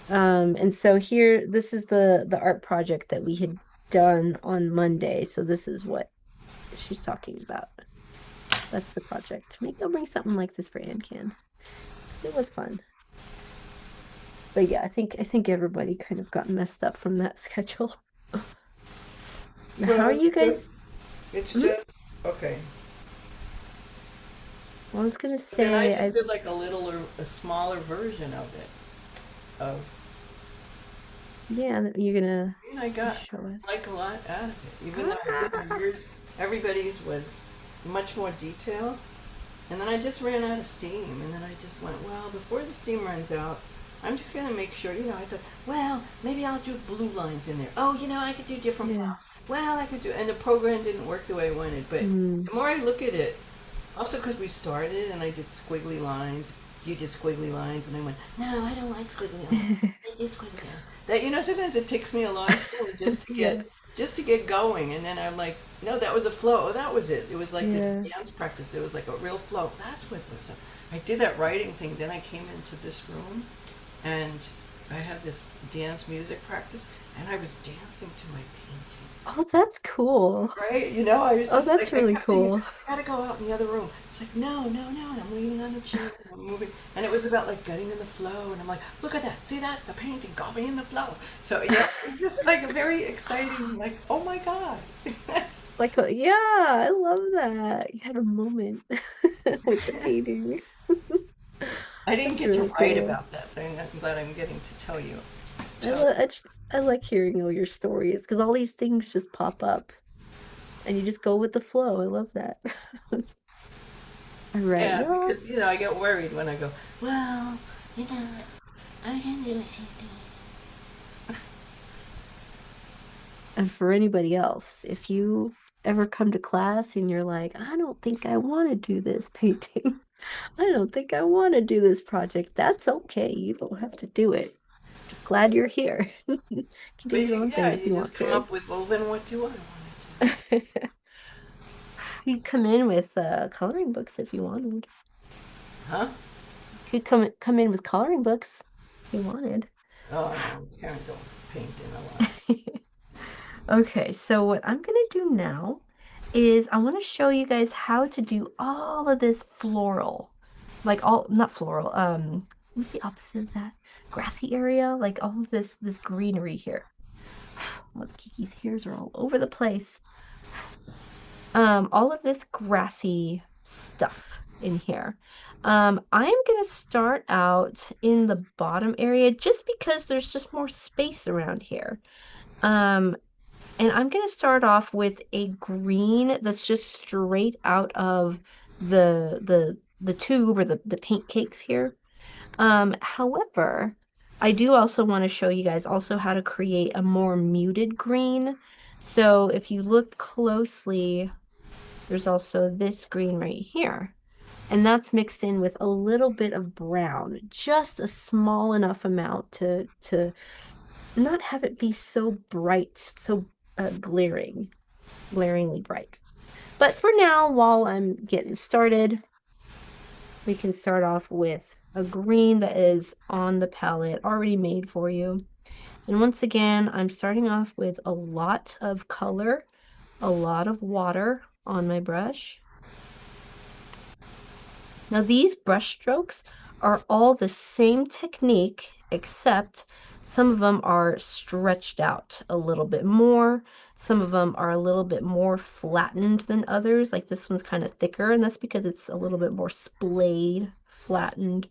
And so here, this is the art project that we had done on Monday. So this is what she's talking about. That's the project. Maybe I'll bring something like this for AnCan because it was fun. But yeah, I think everybody kind of got messed up from that schedule. Now, how are Well, you guys? it's Mhm. just okay. I was gonna But then I say, just did like a little or a smaller version of it. Of yeah, you're gonna I got show us. like a lot out of it, even though I did Ah, yours. Everybody's was much more detailed. And then I just ran out of steam. And then I just went, well, before the steam runs out, I'm just going to make sure, I thought, well, maybe I'll do blue lines in there. Oh, I could do different yeah. fonts. Well, I could do, and the program didn't work the way I wanted. But Mm. the more I look at it, also because we started and I did squiggly lines, you did squiggly lines, and I went, no, I don't like squiggly lines. I do squiggly lines. That sometimes it takes me a long time Yeah, just to get going, and then I'm like, no, that was a flow. Oh, that was it. It was like the yeah. dance practice. There was like a real flow. That's what was. I did that writing thing. Then I came into this room, and I had this dance music practice, and I was dancing to my painting. Oh, that's cool. Right? I was Oh, just that's like, I really kept thinking, cool. I gotta go out in the other room. It's like, no, no, no. And I'm leaning on the chair and I'm moving. And it was about like getting in the flow. And I'm like, look at that. See that? The painting got me in the flow. So, yeah, it's just like a very exciting, like, oh my God. Like, yeah, I love that. You had a moment with the painting. I didn't That's get to really write cool. about that. So I'm glad I'm getting to tell you. I Tell love I like hearing all your stories because all these things just pop up and you just go with the flow. I love that. All right, Yeah, y'all. because, I get worried when I go, well, you know, I can do what she's doing. And for anybody else, if you ever come to class and you're like, I don't think I want to do this painting. I don't think I want to do this project. That's okay. You don't have to do it. Just glad you're here. You can do But your own thing yeah, if you you want just come to. up with, well, then what do I want to do? You come in with coloring books if you wanted. Huh? You could come in with coloring books if you wanted. Oh, no, Karen don't paint in a lot. Okay, so what I'm gonna do now is I want to show you guys how to do all of this floral. like all, not floral, what's the opposite of that? Grassy area, like all of this greenery here. Look, Kiki's hairs are all over the place. All of this grassy stuff in here. I'm gonna start out in the bottom area just because there's just more space around here. Um, and I'm gonna start off with a green that's just straight out of the tube or the paint cakes here. However, I do also want to show you guys also how to create a more muted green. So if you look closely, there's also this green right here. And that's mixed in with a little bit of brown, just a small enough amount to not have it be so bright, so glaringly bright. But for now, while I'm getting started, we can start off with a green that is on the palette already made for you. And once again, I'm starting off with a lot of color, a lot of water on my brush. Now these brush strokes are all the same technique, except some of them are stretched out a little bit more. Some of them are a little bit more flattened than others. Like this one's kind of thicker, and that's because it's a little bit more splayed, flattened.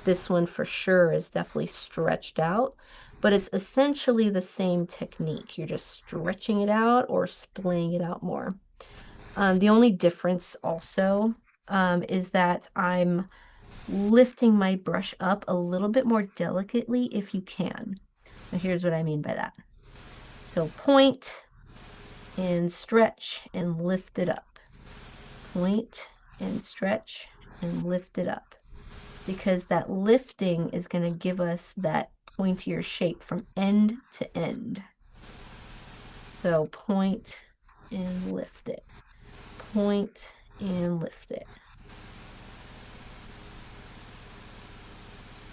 This one for sure is definitely stretched out, but it's essentially the same technique. You're just stretching it out or splaying it out more. The only difference also is that I'm lifting my brush up a little bit more delicately if you can. Now here's what I mean by that. So point and stretch and lift it up. Point and stretch and lift it up. Because that lifting is going to give us that pointier shape from end to end. So point and lift it. Point and lift it.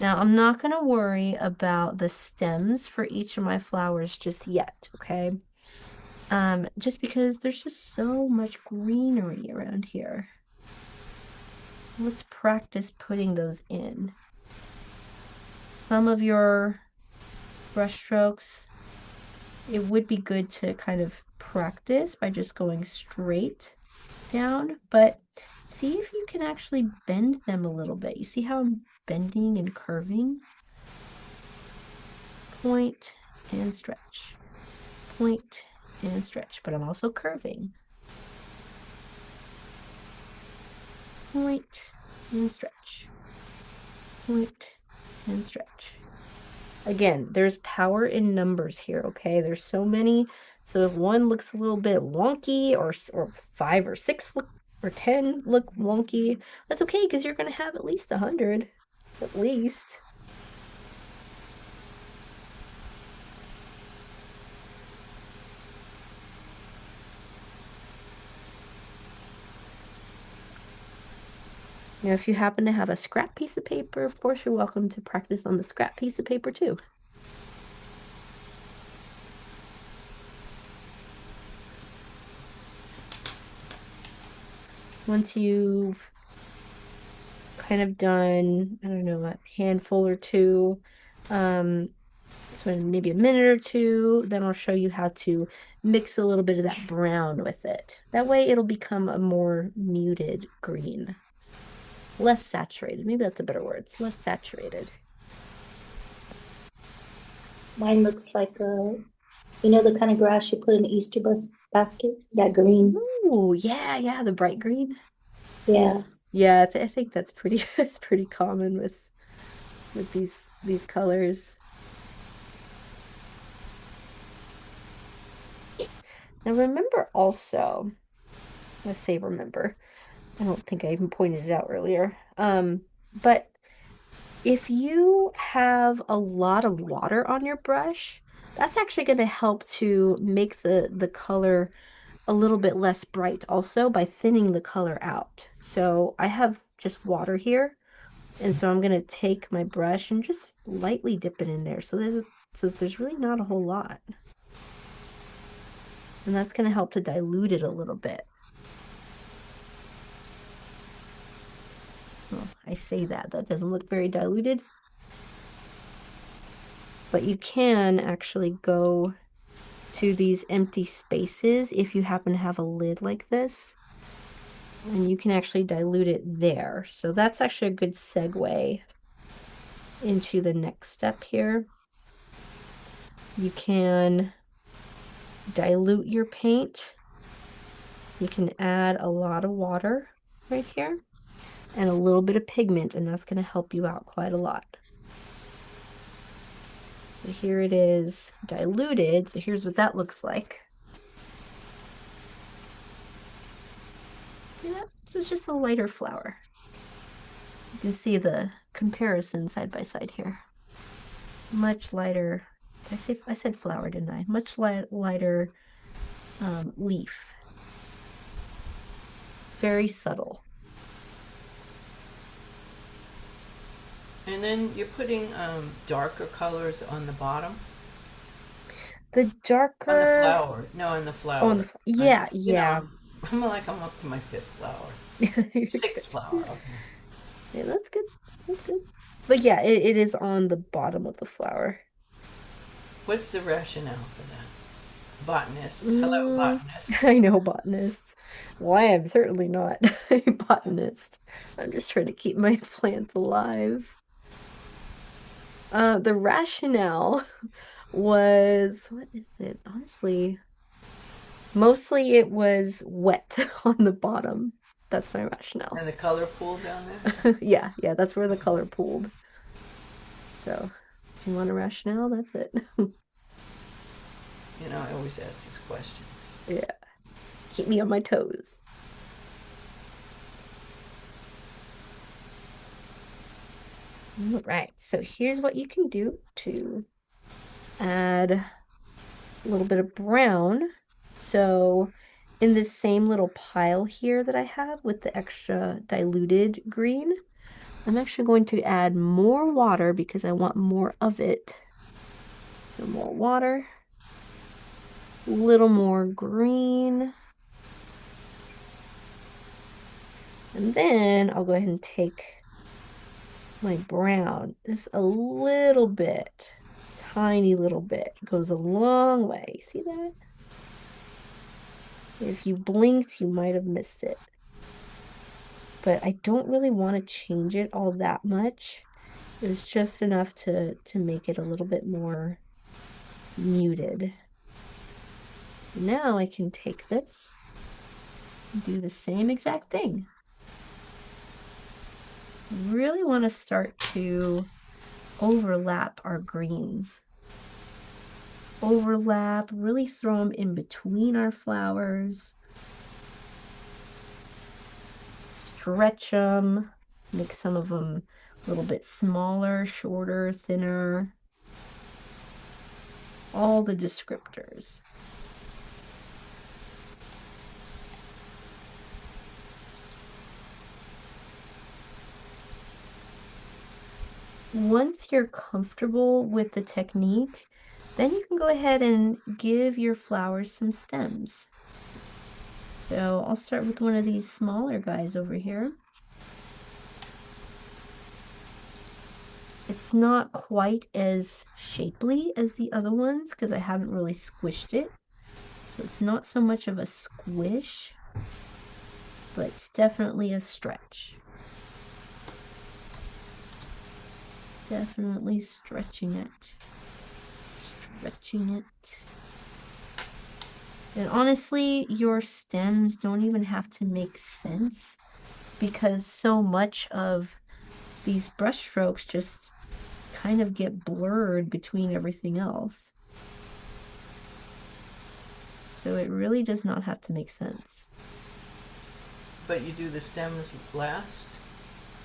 Now, I'm not going to worry about the stems for each of my flowers just yet, okay? Just because there's just so much greenery around here. Let's practice putting those in. Some of your brush strokes, it would be good to kind of practice by just going straight down, but see if you can actually bend them a little bit. You see how I'm bending and curving? Point and stretch. Point and stretch, but I'm also curving. Point and stretch. Point and stretch. Again, there's power in numbers here, okay? There's so many. So if one looks a little bit wonky or 5 or 6 look, or 10 look wonky, that's okay because you're going to have at least 100. At least. Now, if you happen to have a scrap piece of paper, of course, you're welcome to practice on the scrap piece of paper too. Once you've kind of done, I don't know, a handful or two, so maybe a minute or two, then I'll show you how to mix a little bit of that brown with it. That way it'll become a more muted green. Less saturated. Maybe that's a better word. It's less saturated. Mine looks like the kind of grass you put in the Easter basket, that green. Ooh, yeah, the bright green. Yeah. Yeah, I think that's pretty that's pretty common with these colors. Now remember also, let's say remember. I don't think I even pointed it out earlier. But if you have a lot of water on your brush, that's actually going to help to make the color a little bit less bright also by thinning the color out. So I have just water here, and so I'm going to take my brush and just lightly dip it in there. So there's really not a whole lot. And that's going to help to dilute it a little bit. Well, I say that doesn't look very diluted. But you can actually go to these empty spaces if you happen to have a lid like this. And you can actually dilute it there. So that's actually a good segue into the next step here. You can dilute your paint. You can add a lot of water right here and a little bit of pigment, and that's going to help you out quite a lot. So here it is diluted. So here's what that looks like. See that? So it's just a lighter flower. You can see the comparison side by side here. Much lighter. I said flower, didn't I? Much lighter leaf. Very subtle. And then you're putting darker colors on the bottom. The On the darker. flower. No, on the flower. Oh, on the yeah, You yeah. know, I'm up to my 5th flower. You're 6th flower. Okay. Yeah, that's good. That's good. But yeah, it is on the bottom of the flower. What's the rationale for that? Botanists. Hello, botanists. I know botanists. Well, I am certainly not a botanist. I'm just trying to keep my plants alive. The rationale was, what is it? Honestly, mostly it was wet on the bottom. That's my rationale. And the color pool down there? Yeah, that's where the color pooled. So, if you want a rationale, that's it. You know, I always ask these questions. Yeah. Keep me on my toes. All right, so here's what you can do to add a little bit of brown. So in this same little pile here that I have with the extra diluted green, I'm actually going to add more water because I want more of it. So more water, a little more green. And then I'll go ahead and take my brown, just a little bit, tiny little bit, goes a long way. See that? If you blinked, you might have missed it. But I don't really want to change it all that much. It was just enough to make it a little bit more muted. So now I can take this and do the same exact thing. Really want to start to overlap our greens. Overlap, really throw them in between our flowers. Stretch them, make some of them a little bit smaller, shorter, thinner. All the descriptors. Once you're comfortable with the technique, then you can go ahead and give your flowers some stems. So I'll start with one of these smaller guys over here. It's not quite as shapely as the other ones because I haven't really squished it. So it's not so much of a squish, but it's definitely a stretch. Definitely stretching it. Stretching it. And honestly, your stems don't even have to make sense because so much of these brush strokes just kind of get blurred between everything else. So it really does not have to make sense. But you do the stems last?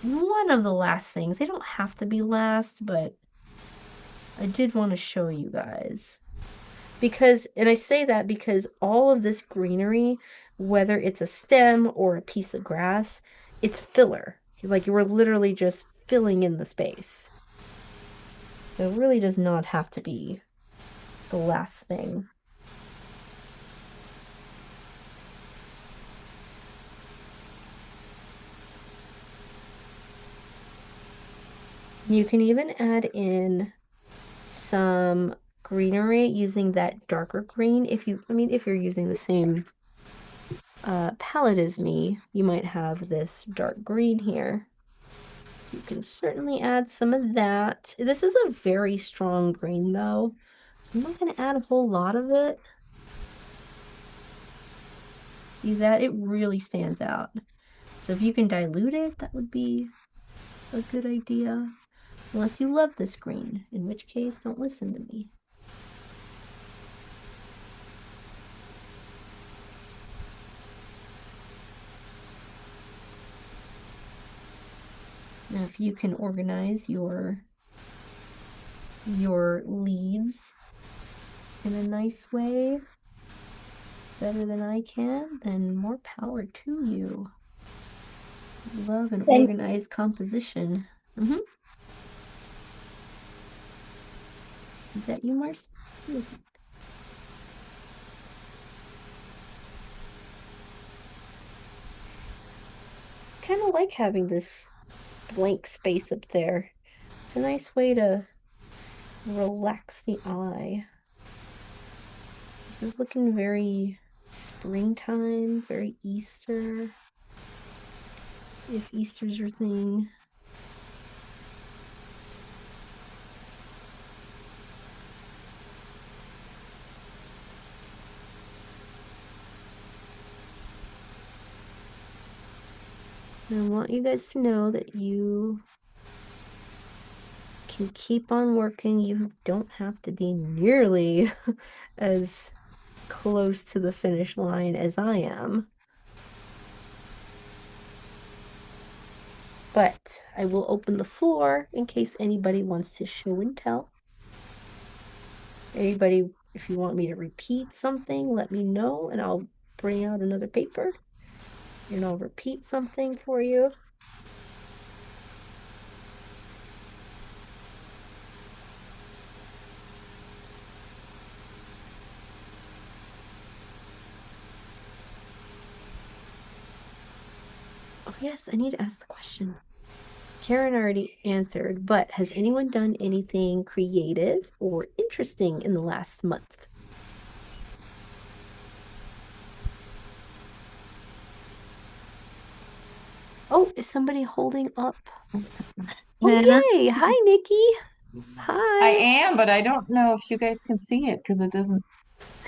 One of the last things. They don't have to be last, but I did want to show you guys. And I say that because all of this greenery, whether it's a stem or a piece of grass, it's filler. Like you were literally just filling in the space. So it really does not have to be the last thing. You can even add in some greenery using that darker green. If you're using the same palette as me, you might have this dark green here. So you can certainly add some of that. This is a very strong green though, so I'm not going to add a whole lot of it. See that? It really stands out. So if you can dilute it, that would be a good idea. Unless you love this green, in which case, don't listen to me. Now, if you can organize your leaves in a nice way, better than I can, then more power to you. Love an And organized composition. Mm-hmm. Is that you, Marcy? Who is it? Kind of like having this blank space up there. It's a nice way to relax the eye. This is looking very springtime, very Easter, if Easter's your thing. And I want you guys to know that you can keep on working. You don't have to be nearly as close to the finish line as I am. But I will open the floor in case anybody wants to show and tell. Anybody, if you want me to repeat something, let me know and I'll bring out another paper and I'll repeat something for you. Oh, yes, I need to ask the question. Karen already answered, but has anyone done anything creative or interesting in the last month? Oh, is somebody holding up? Oh, Hannah, yay. Hi, Nikki. I Hi. am, but I don't know if you guys can see it because it doesn't.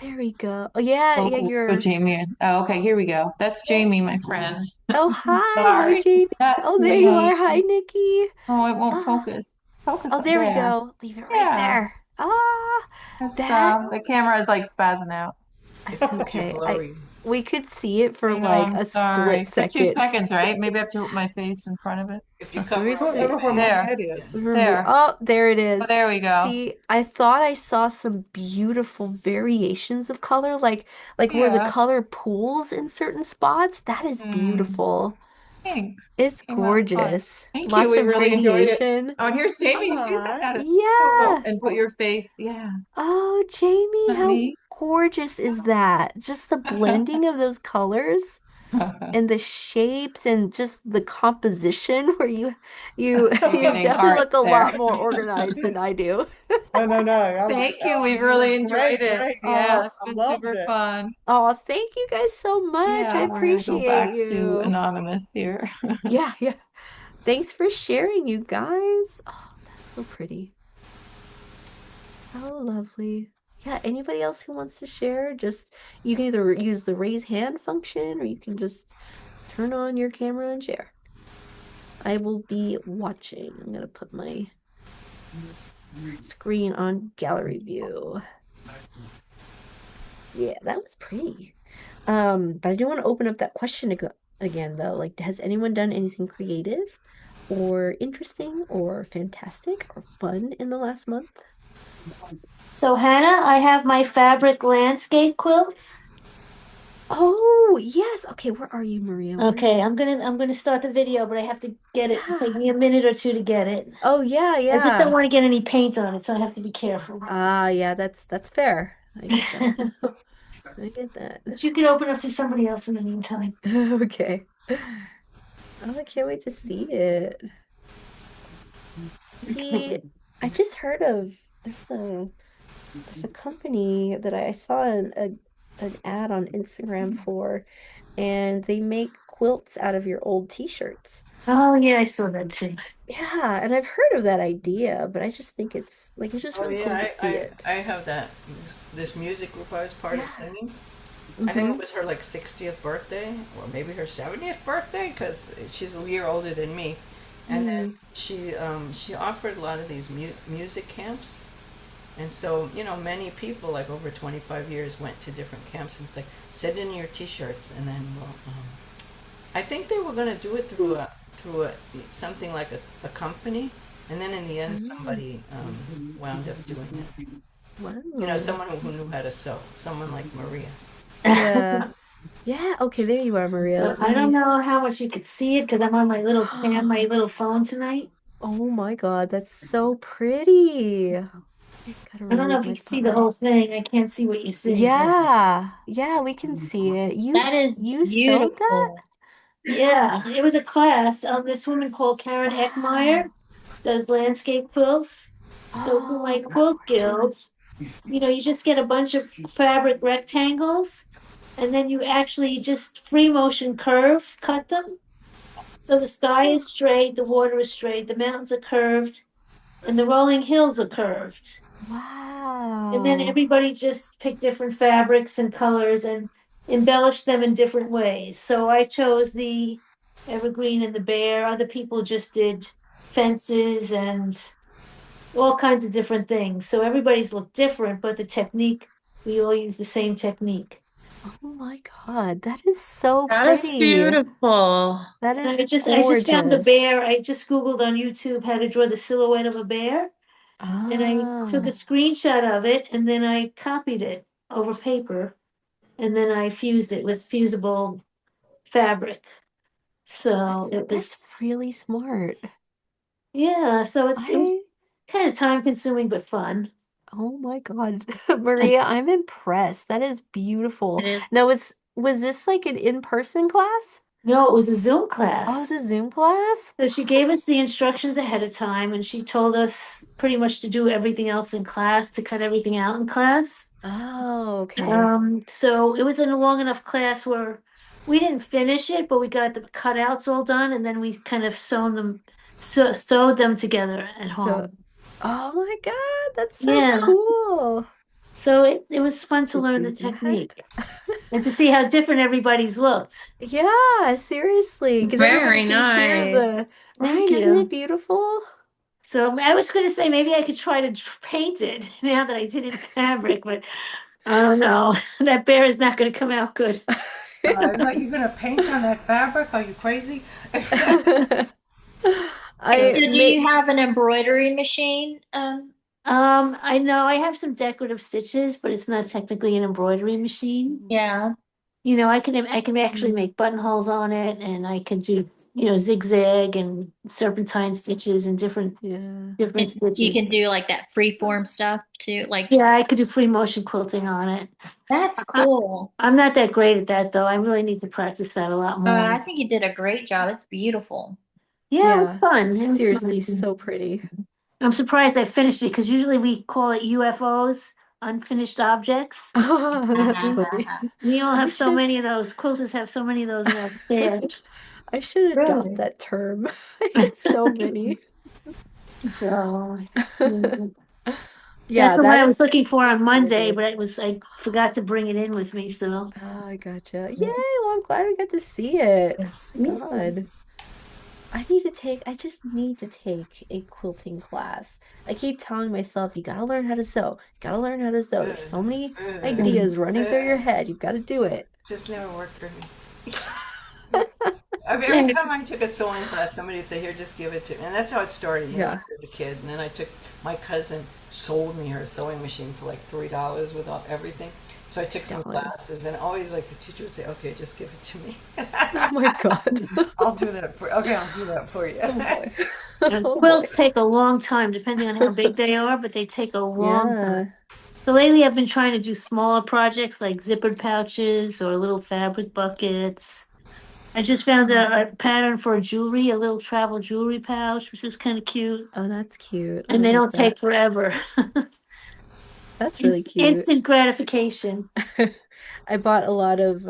There we go. Oh, yeah, Oh, yeah, cool. Go, you're. Jamie. Oh, okay, here we go. That's Jamie, my friend. Oh, hi. Hi, Sorry, Jamie. that's Oh, there you are. me. Hi, Nikki. Oh, it won't Ah, focus. Focus oh, on there we there. go. Leave it right Yeah, there. Ah, that's that the camera is like spazzing out. it's It's too okay. blurry. We could see it for I know, like I'm a split sorry. For two second. seconds, right? Maybe I have to put my face in front of it. If you Let me cover see. wherever my There, head is. Remove. there. Oh, there it Oh, is. there we go. See, I thought I saw some beautiful variations of color, like where the Yeah. color pools in certain spots. That is Hmm. beautiful. Thanks. It's Came out fun. gorgeous. Thank you. Lots We of really enjoyed it. gradation. Oh, and here's Jamie. She's Ah, got it. yeah. And put your face. Yeah. Oh, Jamie, how Honey. gorgeous is that? Just the blending of those colors and the shapes and just the composition where you You're you getting definitely look hearts a there. lot more organized than I do. No. Thank you. We've really enjoyed it. Great. Yeah, Oh, it's been super fun. oh, thank you guys so much. I Yeah, we're gonna go appreciate back to you. anonymous here. Yeah, yeah. Thanks for sharing, you guys. Oh, that's so pretty. So lovely. Yeah, anybody else who wants to share, just you can either use the raise hand function or you can just turn on your camera and share. I will be watching. I'm gonna put my screen on gallery view. Yeah, that was pretty. But I do want to open up that question again though. Like, has anyone done anything creative or interesting or fantastic or fun in the last month? so Hannah, I have my fabric landscape quilt. Oh, yes. Okay, where are you, Maria? Okay, I'm gonna start the video, but I have to get it. Take Yeah. me a minute or two to get it. Oh, yeah, I just don't yeah. want to get any paint on it, so I have to be careful. Ah, yeah, that's fair. I get that. I get that. But you can open up to somebody else in the meantime. Okay. Oh, I can't wait to see it. See, I just heard of there's a company that I saw an ad on Instagram for, and they make quilts out of your old t-shirts. Oh, yeah, I saw that too. Yeah, and I've heard of that idea, but I just think it's just Oh really cool to yeah, see it. I have that this music group I was part of Yeah. singing. I think it Mm-hmm. was her like 60th birthday or maybe her 70th birthday because she's a year older than me. And then Mm. she offered a lot of these music camps. And so, many people like over 25 years went to different camps and it's like send in your t-shirts and then I think they were going to do it through a something like a company and then in the end Mm. somebody wound up doing it. Wow. Someone who knew how to sew, someone like Maria. Yeah. Yeah. Okay, there you are, Maria. So Let I don't me. know how much you could see it because I'm on my little cam, my little phone tonight. Oh my God, that's so pretty. Gotta I don't know remove if you my can see the spotlight. whole thing. I can't see what you're seeing. Yeah. Yeah, we can see it. That is You sewed that? beautiful. Yeah, it was a class. This woman called Karen Eckmeyer Wow. does landscape quilts. So for my Oh, quilt guild, gorgeous. you just get a bunch of fabric rectangles and then you actually just free motion curve cut them. So the sky is straight, the water is straight, the mountains are curved, and the rolling hills are curved. And then Wow. everybody just picked different fabrics and colors and embellished them in different ways. So I chose the evergreen and the bear. Other people just did fences and all kinds of different things. So everybody's looked different, but the technique, we all use the same technique. Oh my God, that is so That is pretty. beautiful. That And is I just found the gorgeous. bear. I just Googled on YouTube how to draw the silhouette of a bear. And I took a Ah. screenshot of it and then I copied it over paper. And then I fused it with fusible fabric. So it was, That's really smart. yeah, so it was I kind of time consuming but fun. Oh my God. Maria, I'm impressed. That is It beautiful. is. Now, was this like an in-person class? No, it was a Zoom Oh, the class. Zoom class? So she gave us the instructions ahead of time and she told us pretty much to do everything else in class, to cut everything out in class. Oh, okay. So it was in a long enough class where we didn't finish it, but we got the cutouts all done and then we kind of sewed them together at So, home. oh my God, that's so Yeah. cool. So it was fun to To learn the do that. technique and to see how different everybody's looked. Yeah, seriously, because everybody Very can hear the, nice. Thank right? Isn't it you. beautiful? So I was going to say maybe I could try to paint it now that I did it in fabric, but I don't know. That bear is not going to come out good. Like you're gonna paint on that fabric? Are you crazy? So I do may, you have an embroidery machine? I know I have some decorative stitches, but it's not technically an embroidery machine. Yeah. I can actually make buttonholes on it and I can do, zigzag and serpentine stitches and different yeah. different And you stitches. can do like that free form stuff too. Like Yeah, I could do free motion quilting on it. that's I, cool. I'm not that great at that though. I really need to practice that a lot more. I think you did a great job. It's beautiful. Yeah, it was Yeah. fun. It was Seriously, fun. so pretty. I'm surprised I finished it because usually we call it UFOs, unfinished objects. That's funny. We all I have so should many of those. Quilters have so many of those in our stash. I should adopt Really? that term. I have so many. So mm, that's Yeah, the one that I is was looking for on Monday, gorgeous. but I forgot to bring it in with me. So Oh, I gotcha. Yay, well, I'm glad we got to see it. yeah. God. I just need to take a quilting class. I keep telling myself, you gotta learn how to sew. You gotta learn how to sew. There's so many ideas running through your head. You've got to do it. Just never worked for me. Every Yes. time I took a sewing class, somebody would say, "Here, just give it to me," and that's how it started. Yeah. As a kid, and then my cousin sold me her sewing machine for like $3 with everything. So I took some Nice. classes, and always like the teacher would say, "Okay, just give it to me." Oh my God. I'll do that for. Okay, I'll do that for you. Oh boy. And Oh boy. quilts take a long time, depending on how big they are, but they take a long time. Yeah. So lately, I've been trying to do smaller projects like zippered pouches or little fabric buckets. I just found a pattern for jewelry, a little travel jewelry pouch, which is kind of cute. Oh, that's cute. I And they like don't that. take forever. That's really cute. Instant gratification. I bought a lot of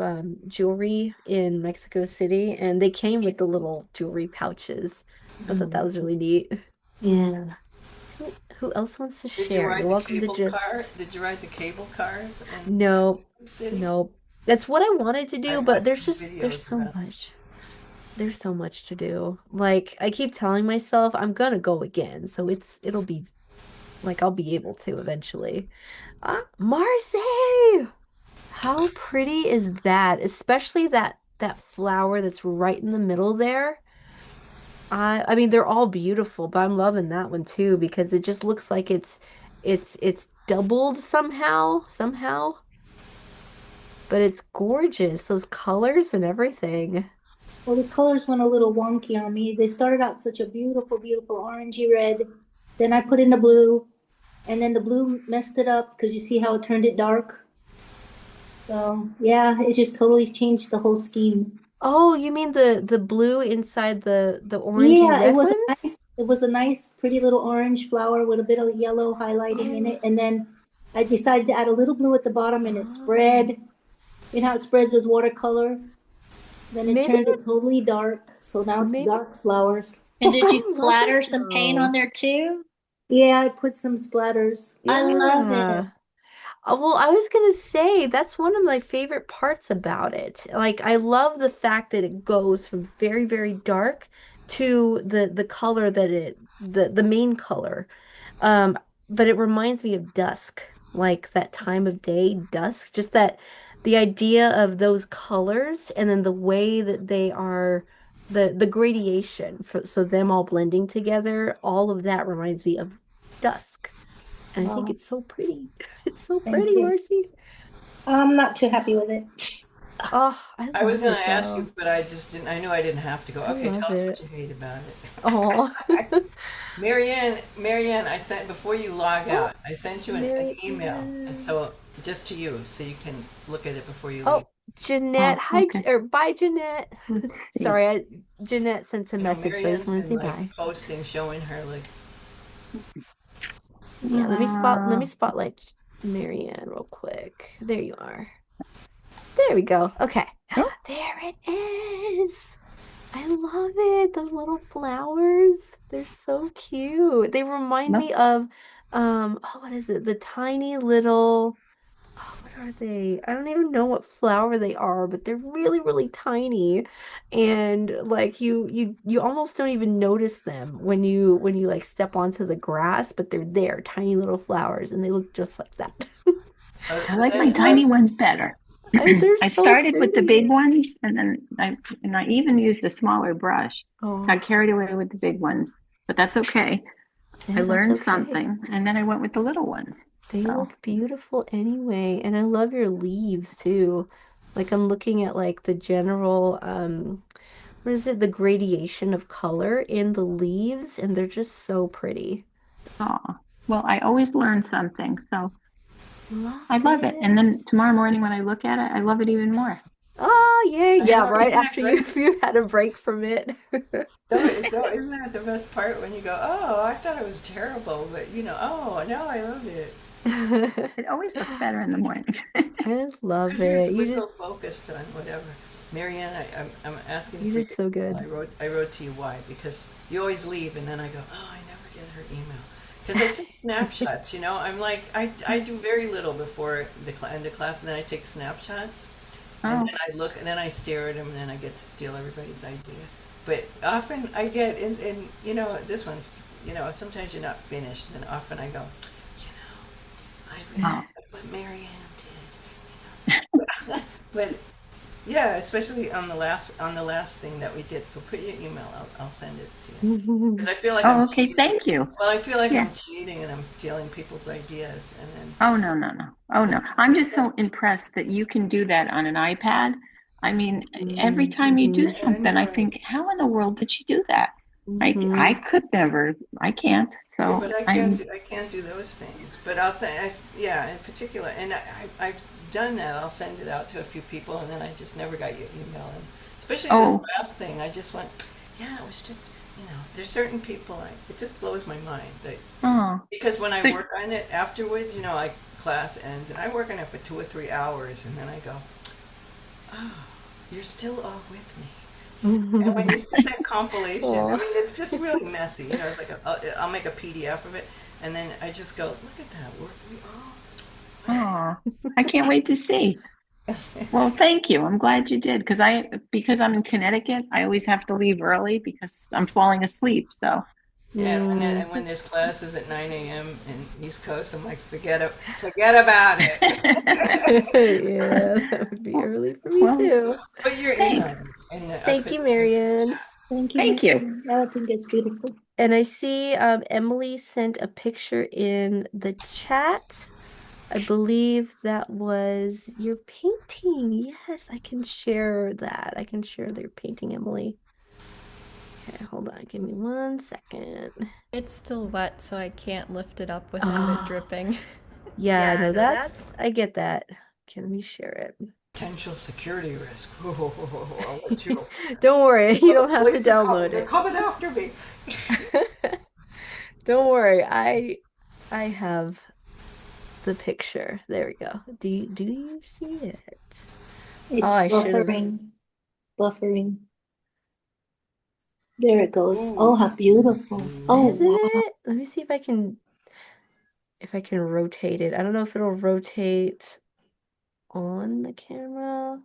jewelry in Mexico City, and they came with the little jewelry pouches. I thought that Oh, was really neat. yeah. Who else wants to Did you share? ride You're the welcome to cable car? just Did you ride the cable cars in no, City? no. That's what I wanted to I do, but watched there's some just there's videos so about much. There's so much to do. Like I keep telling myself I'm gonna go again, so it'll be like I'll be able to eventually. Ah, Marcy! How pretty is that? Especially that flower that's right in the middle there. I mean they're all beautiful, but I'm loving that one too because it just looks like it's doubled somehow, but it's gorgeous. Those colors and everything. Well, the colors went a little wonky on me. They started out such a beautiful, beautiful orangey red. Then I put in the blue, and then the blue messed it up because you see how it turned it dark. So yeah, it just totally changed the whole scheme. Oh, you mean the blue inside the orangey Yeah, red ones? it was a nice, pretty little orange flower with a bit of yellow highlighting in Oh, it. And then I decided to add a little blue at the bottom, and it oh. spread. You know how it spreads with watercolor? Then it Maybe turned it totally dark. So now it's maybe dark flowers. And did you I love it splatter some paint on though. there too? Yeah, I put some splatters. I love it. Yeah. Well, I was gonna say that's one of my favorite parts about it. Like, I love the fact that it goes from very, very dark to the color that the main color. Um, but it reminds me of dusk, like that time of day, dusk. Just that the idea of those colors and then the way that they are the gradation for so them all blending together, all of that reminds me of dusk. And I think Oh, it's so pretty. It's so thank pretty, you. Marcy. I'm not too happy with it. Oh, I I was love gonna it ask you, though. but I just didn't. I knew I didn't have to go. I Okay, love tell us what it. you hate about Oh, it. Marianne, I sent before you log oh, out. I sent you an Mary email, and Ann. so just to you, so you can look at it before you leave. Oh, Jeanette. Oh, Hi, okay. or bye, Jeanette. Let's see. Sorry, Jeanette sent a You know, message, so I just Marianne's want to been say like bye. posting, showing her like Yeah, let Uh, me spotlight Marianne real quick. There you are. There we go. Okay. oh, There it is. I love it. Those little flowers. They're so cute. They remind no. me of oh, what is it? The tiny little oh, what are they? I don't even know what flower they are, but they're really, really tiny. And like you almost don't even notice them when you like step onto the grass, but they're there, tiny little flowers, and they look just like that. I like my I, tiny ones better. they're I so started with the big pretty. ones and then I even used a smaller brush. Got Oh, carried away with the big ones, but that's okay. I yeah, that's learned okay. something and then I went with the little ones. They So, look beautiful anyway, and I love your leaves too. Like I'm looking at like the general what is it? The gradation of color in the leaves, and they're just so pretty. oh, well, I always learn something. So I Love love it. And then it. tomorrow morning when I look at it, I love it even more. Oh, yeah, I yeah, know, right isn't that after you great? you've had a break from it. Isn't that the best part when you go, oh, I thought it was terrible, but oh, now I love it. It always looks better in the morning. I love Because it. we're so focused on whatever. Marianne, I'm asking You for did your so email. good. I wrote to you why because you always leave and then I go, oh, I never get her email because I take snapshots. I'm like I do very little before the end of class and then I take snapshots and Oh, then I look and then I stare at them and then I get to steal everybody's idea. But often I get in this one's sometimes you're not finished and often I go, I really oh, like what Marianne did. But yeah, especially on the last thing that we did. So put your email. I'll send it to you because I feel like oh, I'm okay. cheating. Thank you. Well, I feel like Yeah. I'm cheating and I'm stealing people's ideas, and then Oh, no, no, no. Oh, no. I'm just so impressed that you can do that on an iPad. I mean, every time you do Mm-hmm. I something, I know. think, how in the world did you do that? I Mm-hmm. could never. I can't. Yeah, So but I'm, I can't do those things. But I'll say yeah, in particular, and I've done that. I'll send it out to a few people, and then I just never got your email. And Especially this Oh, last thing. I just went, yeah, it was just, there's certain people, it just blows my mind that, oh. because when I So, work on it afterwards, like class ends and I work on it for 2 or 3 hours and then I go, oh, you're still all with me. And when you see that compilation, I Oh. mean, it's just really messy. It's like I'll make a PDF of it, and then I just go, look at that. We oh, I can't wait to see. all. Well, thank you. I'm glad you did because I'm in Connecticut, I always have to leave early because I'm falling asleep. So, Yeah, Mm. and when there's classes at 9 a.m. in East Coast, I'm like, forget about it. Yeah, that would be well, early for me well, too. But you're in on thanks. it, and I Thank you, couldn't do a better Marion. job. Thank you, Thank you. Mary. I think it's beautiful. And I see Emily sent a picture in the chat. I believe that was your painting. Yes, I can share that. I can share their painting, Emily. Okay, hold on. Give me 1 second. It's still wet, so I can't lift it up without it Oh, dripping. yeah, no, I get that. Okay, let me share Potential security risk. I'll let you. it. Don't worry, you Oh, the don't have to police are coming. download They're it. coming after me. Don't worry. I have the picture. There we go. Do you see it? Oh, It's I should have. buffering, buffering. There it goes. Ooh. Oh, how beautiful. Oh, Isn't wow. it? Let me see if I can rotate it. I don't know if it'll rotate on the camera.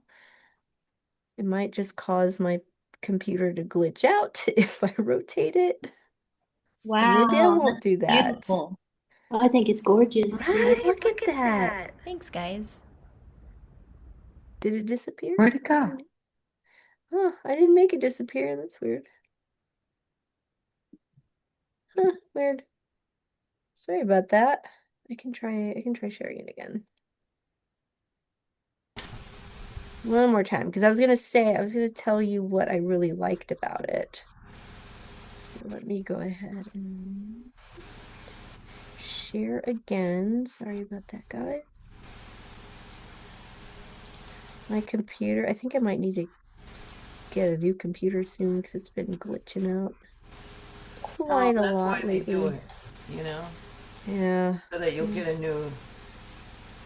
It might just cause my computer to glitch out if I rotate it. So maybe I Wow, won't that's do that. beautiful. I think it's gorgeous. Right? Look at that. Thanks, guys. Did it disappear? Where'd it go? Oh, I didn't make it disappear. That's weird. Huh, weird. Sorry about that. I can try sharing it again. One more time, because I was gonna tell you what I really liked about it. So let me go ahead and share again. Sorry about that, guys. My computer, I think I might need to get a new computer soon because it's been glitching out Oh, quite a that's why lot they do lately. it, you know, Yeah. so that you'll get a new.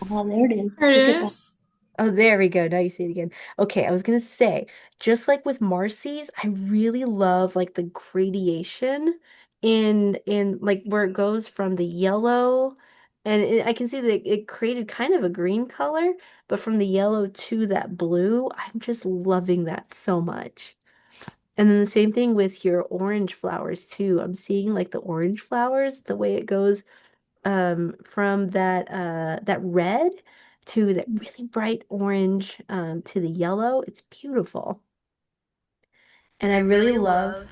Oh, there it is. There it Look at that. is. Oh, there we go. Now you see it again. Okay, I was gonna say, just like with Marcy's, I really love like the gradation in like where it goes from the yellow, and I can see that it created kind of a green color, but from the yellow to that blue, I'm just loving that so much. And then the same thing with your orange flowers too. I'm seeing like the orange flowers, the way it goes from that red to that really bright orange to the yellow. It's beautiful. And I really love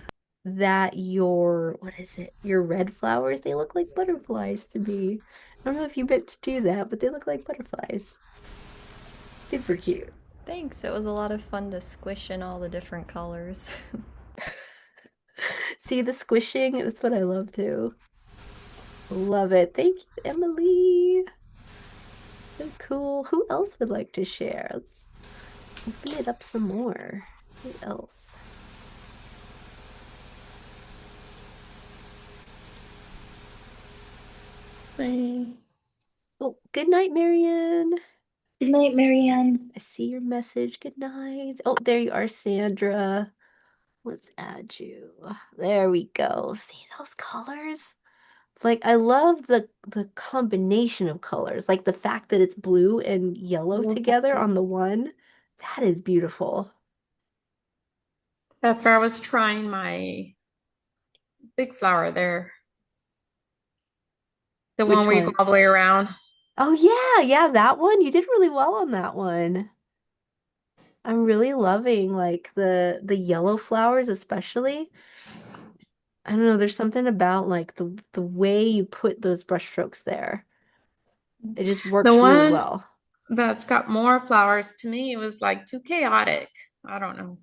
that your what is it? Your red flowers, they look like butterflies to me. I don't know if you meant to do that, but they look like butterflies. Super cute. Thanks. It was a lot of fun to squish in all the different colors. See the squishing? That's what I love too. Love it. Thank you, Emily. So cool. Who else would like to share? Let's open it up some more. Who else? Oh, good night, Marianne. Good night, Marianne. I see your message. Good night. Oh, there you are, Sandra. Let's add you. There we go. See those colors? Like I love the combination of colors, like the fact that it's blue and yellow together on the one. That is beautiful. That's where I was trying my big flower there. The one Which where you go one? all the way around. Oh yeah, yeah, that one. You did really well on that one. I'm really loving like the yellow flowers especially. I don't know, there's something about like the way you put those brush strokes there. It just The works really one well. that's got more flowers to me, it was like too chaotic. I don't know.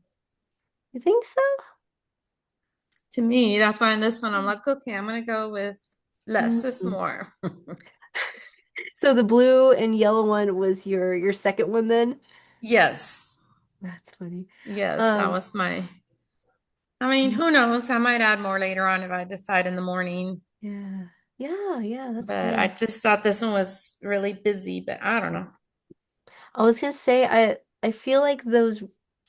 You think so? To me, that's why in this one I'm like, okay, I'm gonna go with less is Mm. more. So the blue and yellow one was your second one then? Yes. That's funny. Yes, that Um, was my. I mean, yeah, who knows? I might add more later on if I decide in the morning. yeah, yeah, yeah, that's But I good. just thought this one was really busy, but I don't know. I was gonna say I feel like those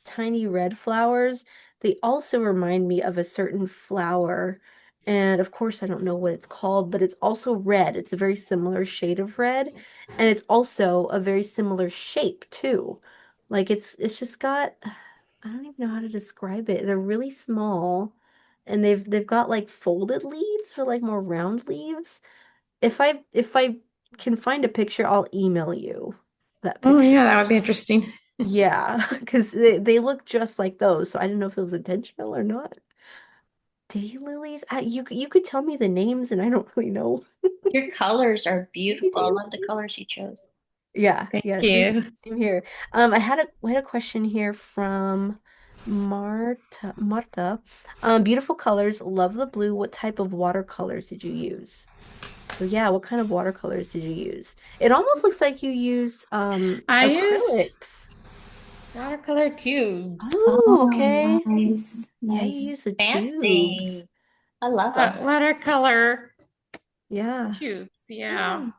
tiny red flowers, they also remind me of a certain flower. And of course I don't know what it's called, but it's also red. It's a very similar shade of red, and it's also a very similar shape too. Like it's just got I don't even know how to describe it. They're really small and they've got like folded leaves or like more round leaves. If I can find a picture, I'll email you that Oh, picture. yeah, that would be interesting. Yeah, because they look just like those, so I didn't know if it was intentional or not. Daylilies? You could tell me the names, and I don't really know. Your colors are Maybe beautiful. I love the daylilies. colors you chose. Yeah, Thank yeah. you. Same here. I had a question here from Marta. Marta. Beautiful colors. Love the blue. What type of watercolors did you use? So yeah, what kind of watercolors did you use? It almost looks like you used I used acrylics. watercolor tubes. Oh, Oh, okay. nice, Yeah, you nice. use the tubes. Fancy. I love them. Watercolor Yeah. tubes, yeah. Oh,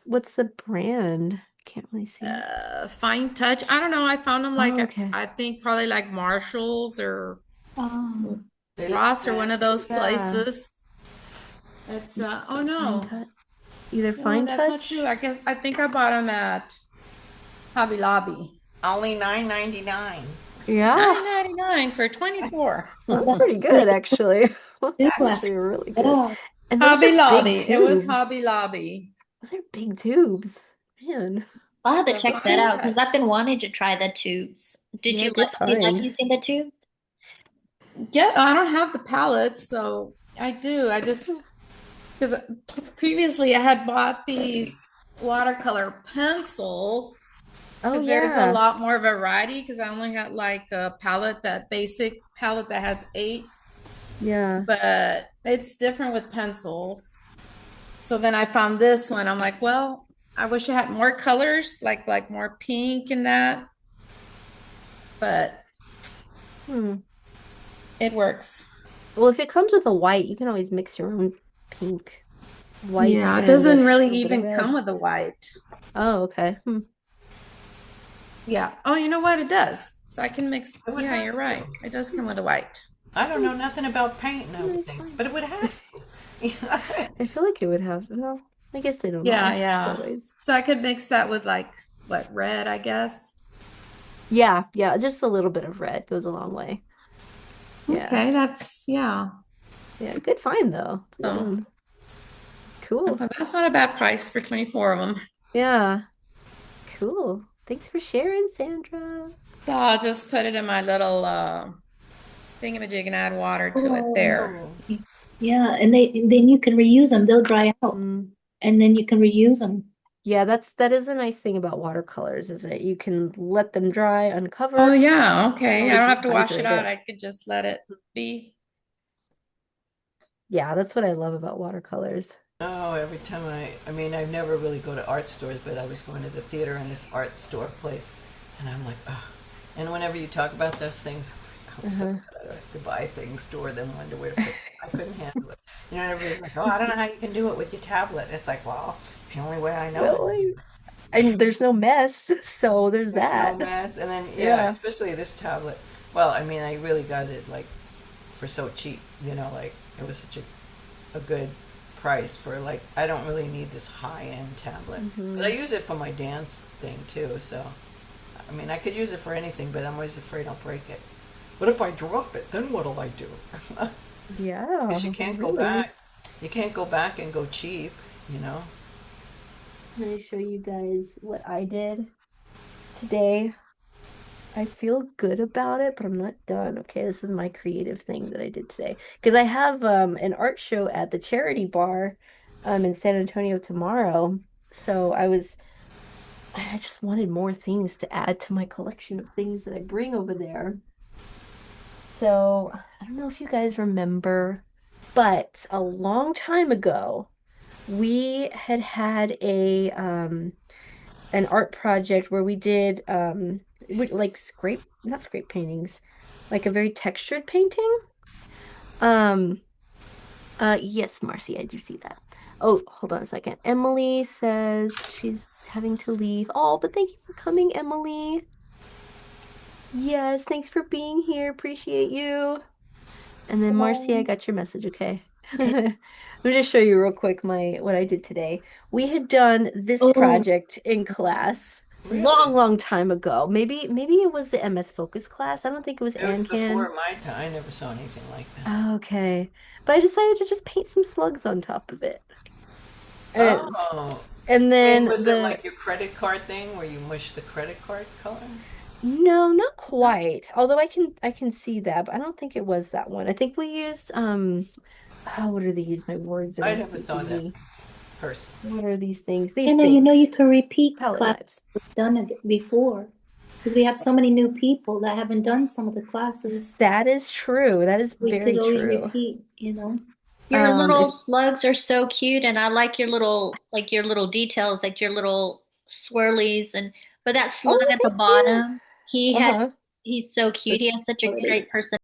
what's the brand? Can't really see it. Fine touch. I don't know. I found them like Oh, okay. I think probably like Marshalls or Oh, They look Ross or one of those fancy. Yeah. places. It's oh Fine no. touch. Either No, fine that's not true. touch. I think I bought them at Hobby Lobby. Only 9.99. Yeah. 9.99 for 24. That's that's pretty good, good actually. That's too. actually really good. Yeah. And those are Hobby big Lobby. It was tubes. Hobby Lobby. Those are big tubes. Man. I'll have to The check that fine out because I've touch. been wanting to try the tubes. Yeah, good Do you like find. using the tubes? Yeah, I don't have the palette, so I do. I just because previously I had bought these watercolor pencils Oh, because there's a yeah. lot more variety because I only had like a palette, that basic palette that has eight, Yeah. but it's different with pencils. So then I found this one. I'm like, well, I wish I had more colors, like more pink and that, but Hmm. it works. Well, if it comes with a white, you can always mix your own pink, white, Yeah, it and a doesn't really little bit of even come red. with a white. Oh, okay. Hmm. Yeah. Oh, you know what? It does. So I can mix. It would Yeah, have you're right. to. It does come with a white. I don't know nothing about paint and Nice everything, find. but it would have to. I feel like it would have. Well, I guess they don't Yeah, yeah. always. So I could mix that with like what, red, I guess. Yeah, yeah, just a little bit of red goes a long way. Yeah. Okay, that's yeah. Yeah, good find though. It's a good So one. Cool. but that's not a bad price for 24 of them. Yeah, cool. Thanks for sharing, Sandra. So I'll just put it in my little thingamajig and add water to it Oh, there. Oh, yeah. And then you can reuse them. They'll dry out, Mm. and then you can reuse them. Yeah, that is a nice thing about watercolors is that you can let them dry, Oh uncover, yeah, okay. I always don't have to wash it rehydrate out. it. I could just let it be. Yeah, that's what I love about watercolors. oh, every time I mean, I never really go to art stores, but I was going to the theater in this art store place, and I'm like, oh. And whenever you talk about those things, I'm so Uh-huh. glad I don't have to buy things, store them, wonder where to put them. I couldn't handle it. You know, and everybody's like, oh, I don't know how you can do it with your tablet. It's like, well, it's the only way I know. Really? And there's no mess, so there's There's no that. mess. And then, yeah, Yeah. especially this tablet. Well, I mean, I really got it like for so cheap, you know, like it was such a good price for like, I don't really need this high end tablet. But I Hmm. use it for my dance thing too, so I mean, I could use it for anything, but I'm always afraid I'll break it. What if I drop it? Then what'll I do? Yeah, Because you can't go really. back. You can't go back and go cheap, you know? I'm gonna show you guys what I did today. I feel good about it, but I'm not done. Okay, this is my creative thing that I did today. Because I have an art show at the charity bar in San Antonio tomorrow. So I just wanted more things to add to my collection of things that I bring over there. So I don't know if you guys remember, but a long time ago, we had had a an art project where we did like scrape, not scrape paintings, like a very textured painting. Um, yes, Marcy, I do see that. Oh, hold on a second. Emily says she's having to leave. Oh, but thank you for coming, Emily. Yes, thanks for being here. Appreciate you. And then Marcy, I got your message, okay? Okay. Let me just show you real quick my what I did today. We had done this Oh, project in class Really? long time ago. Maybe it was the MS Focus class. I don't think it was It was AnCan. before my time. I never saw anything like that. Okay. But I decided to just paint some slugs on top of it. As Oh, and I mean, then was it the like your credit card thing where you mush the credit card color? no, not quite. Although I can see that, but I don't think it was that one. I think we used oh, what are these? My words are I never saw escaping that me. person. What are these things? These Anna, things. you can repeat Palette classes knives. we've done it before because we have so many new people that haven't done some of the classes. That is true. That is We could very always true. repeat, you know. Your little If slugs are so cute, and I like your little details, like your little swirlies. And but that slug oh, at the thank you. bottom, he has Uh-huh. he's so cute. He has such a Or they- great personality.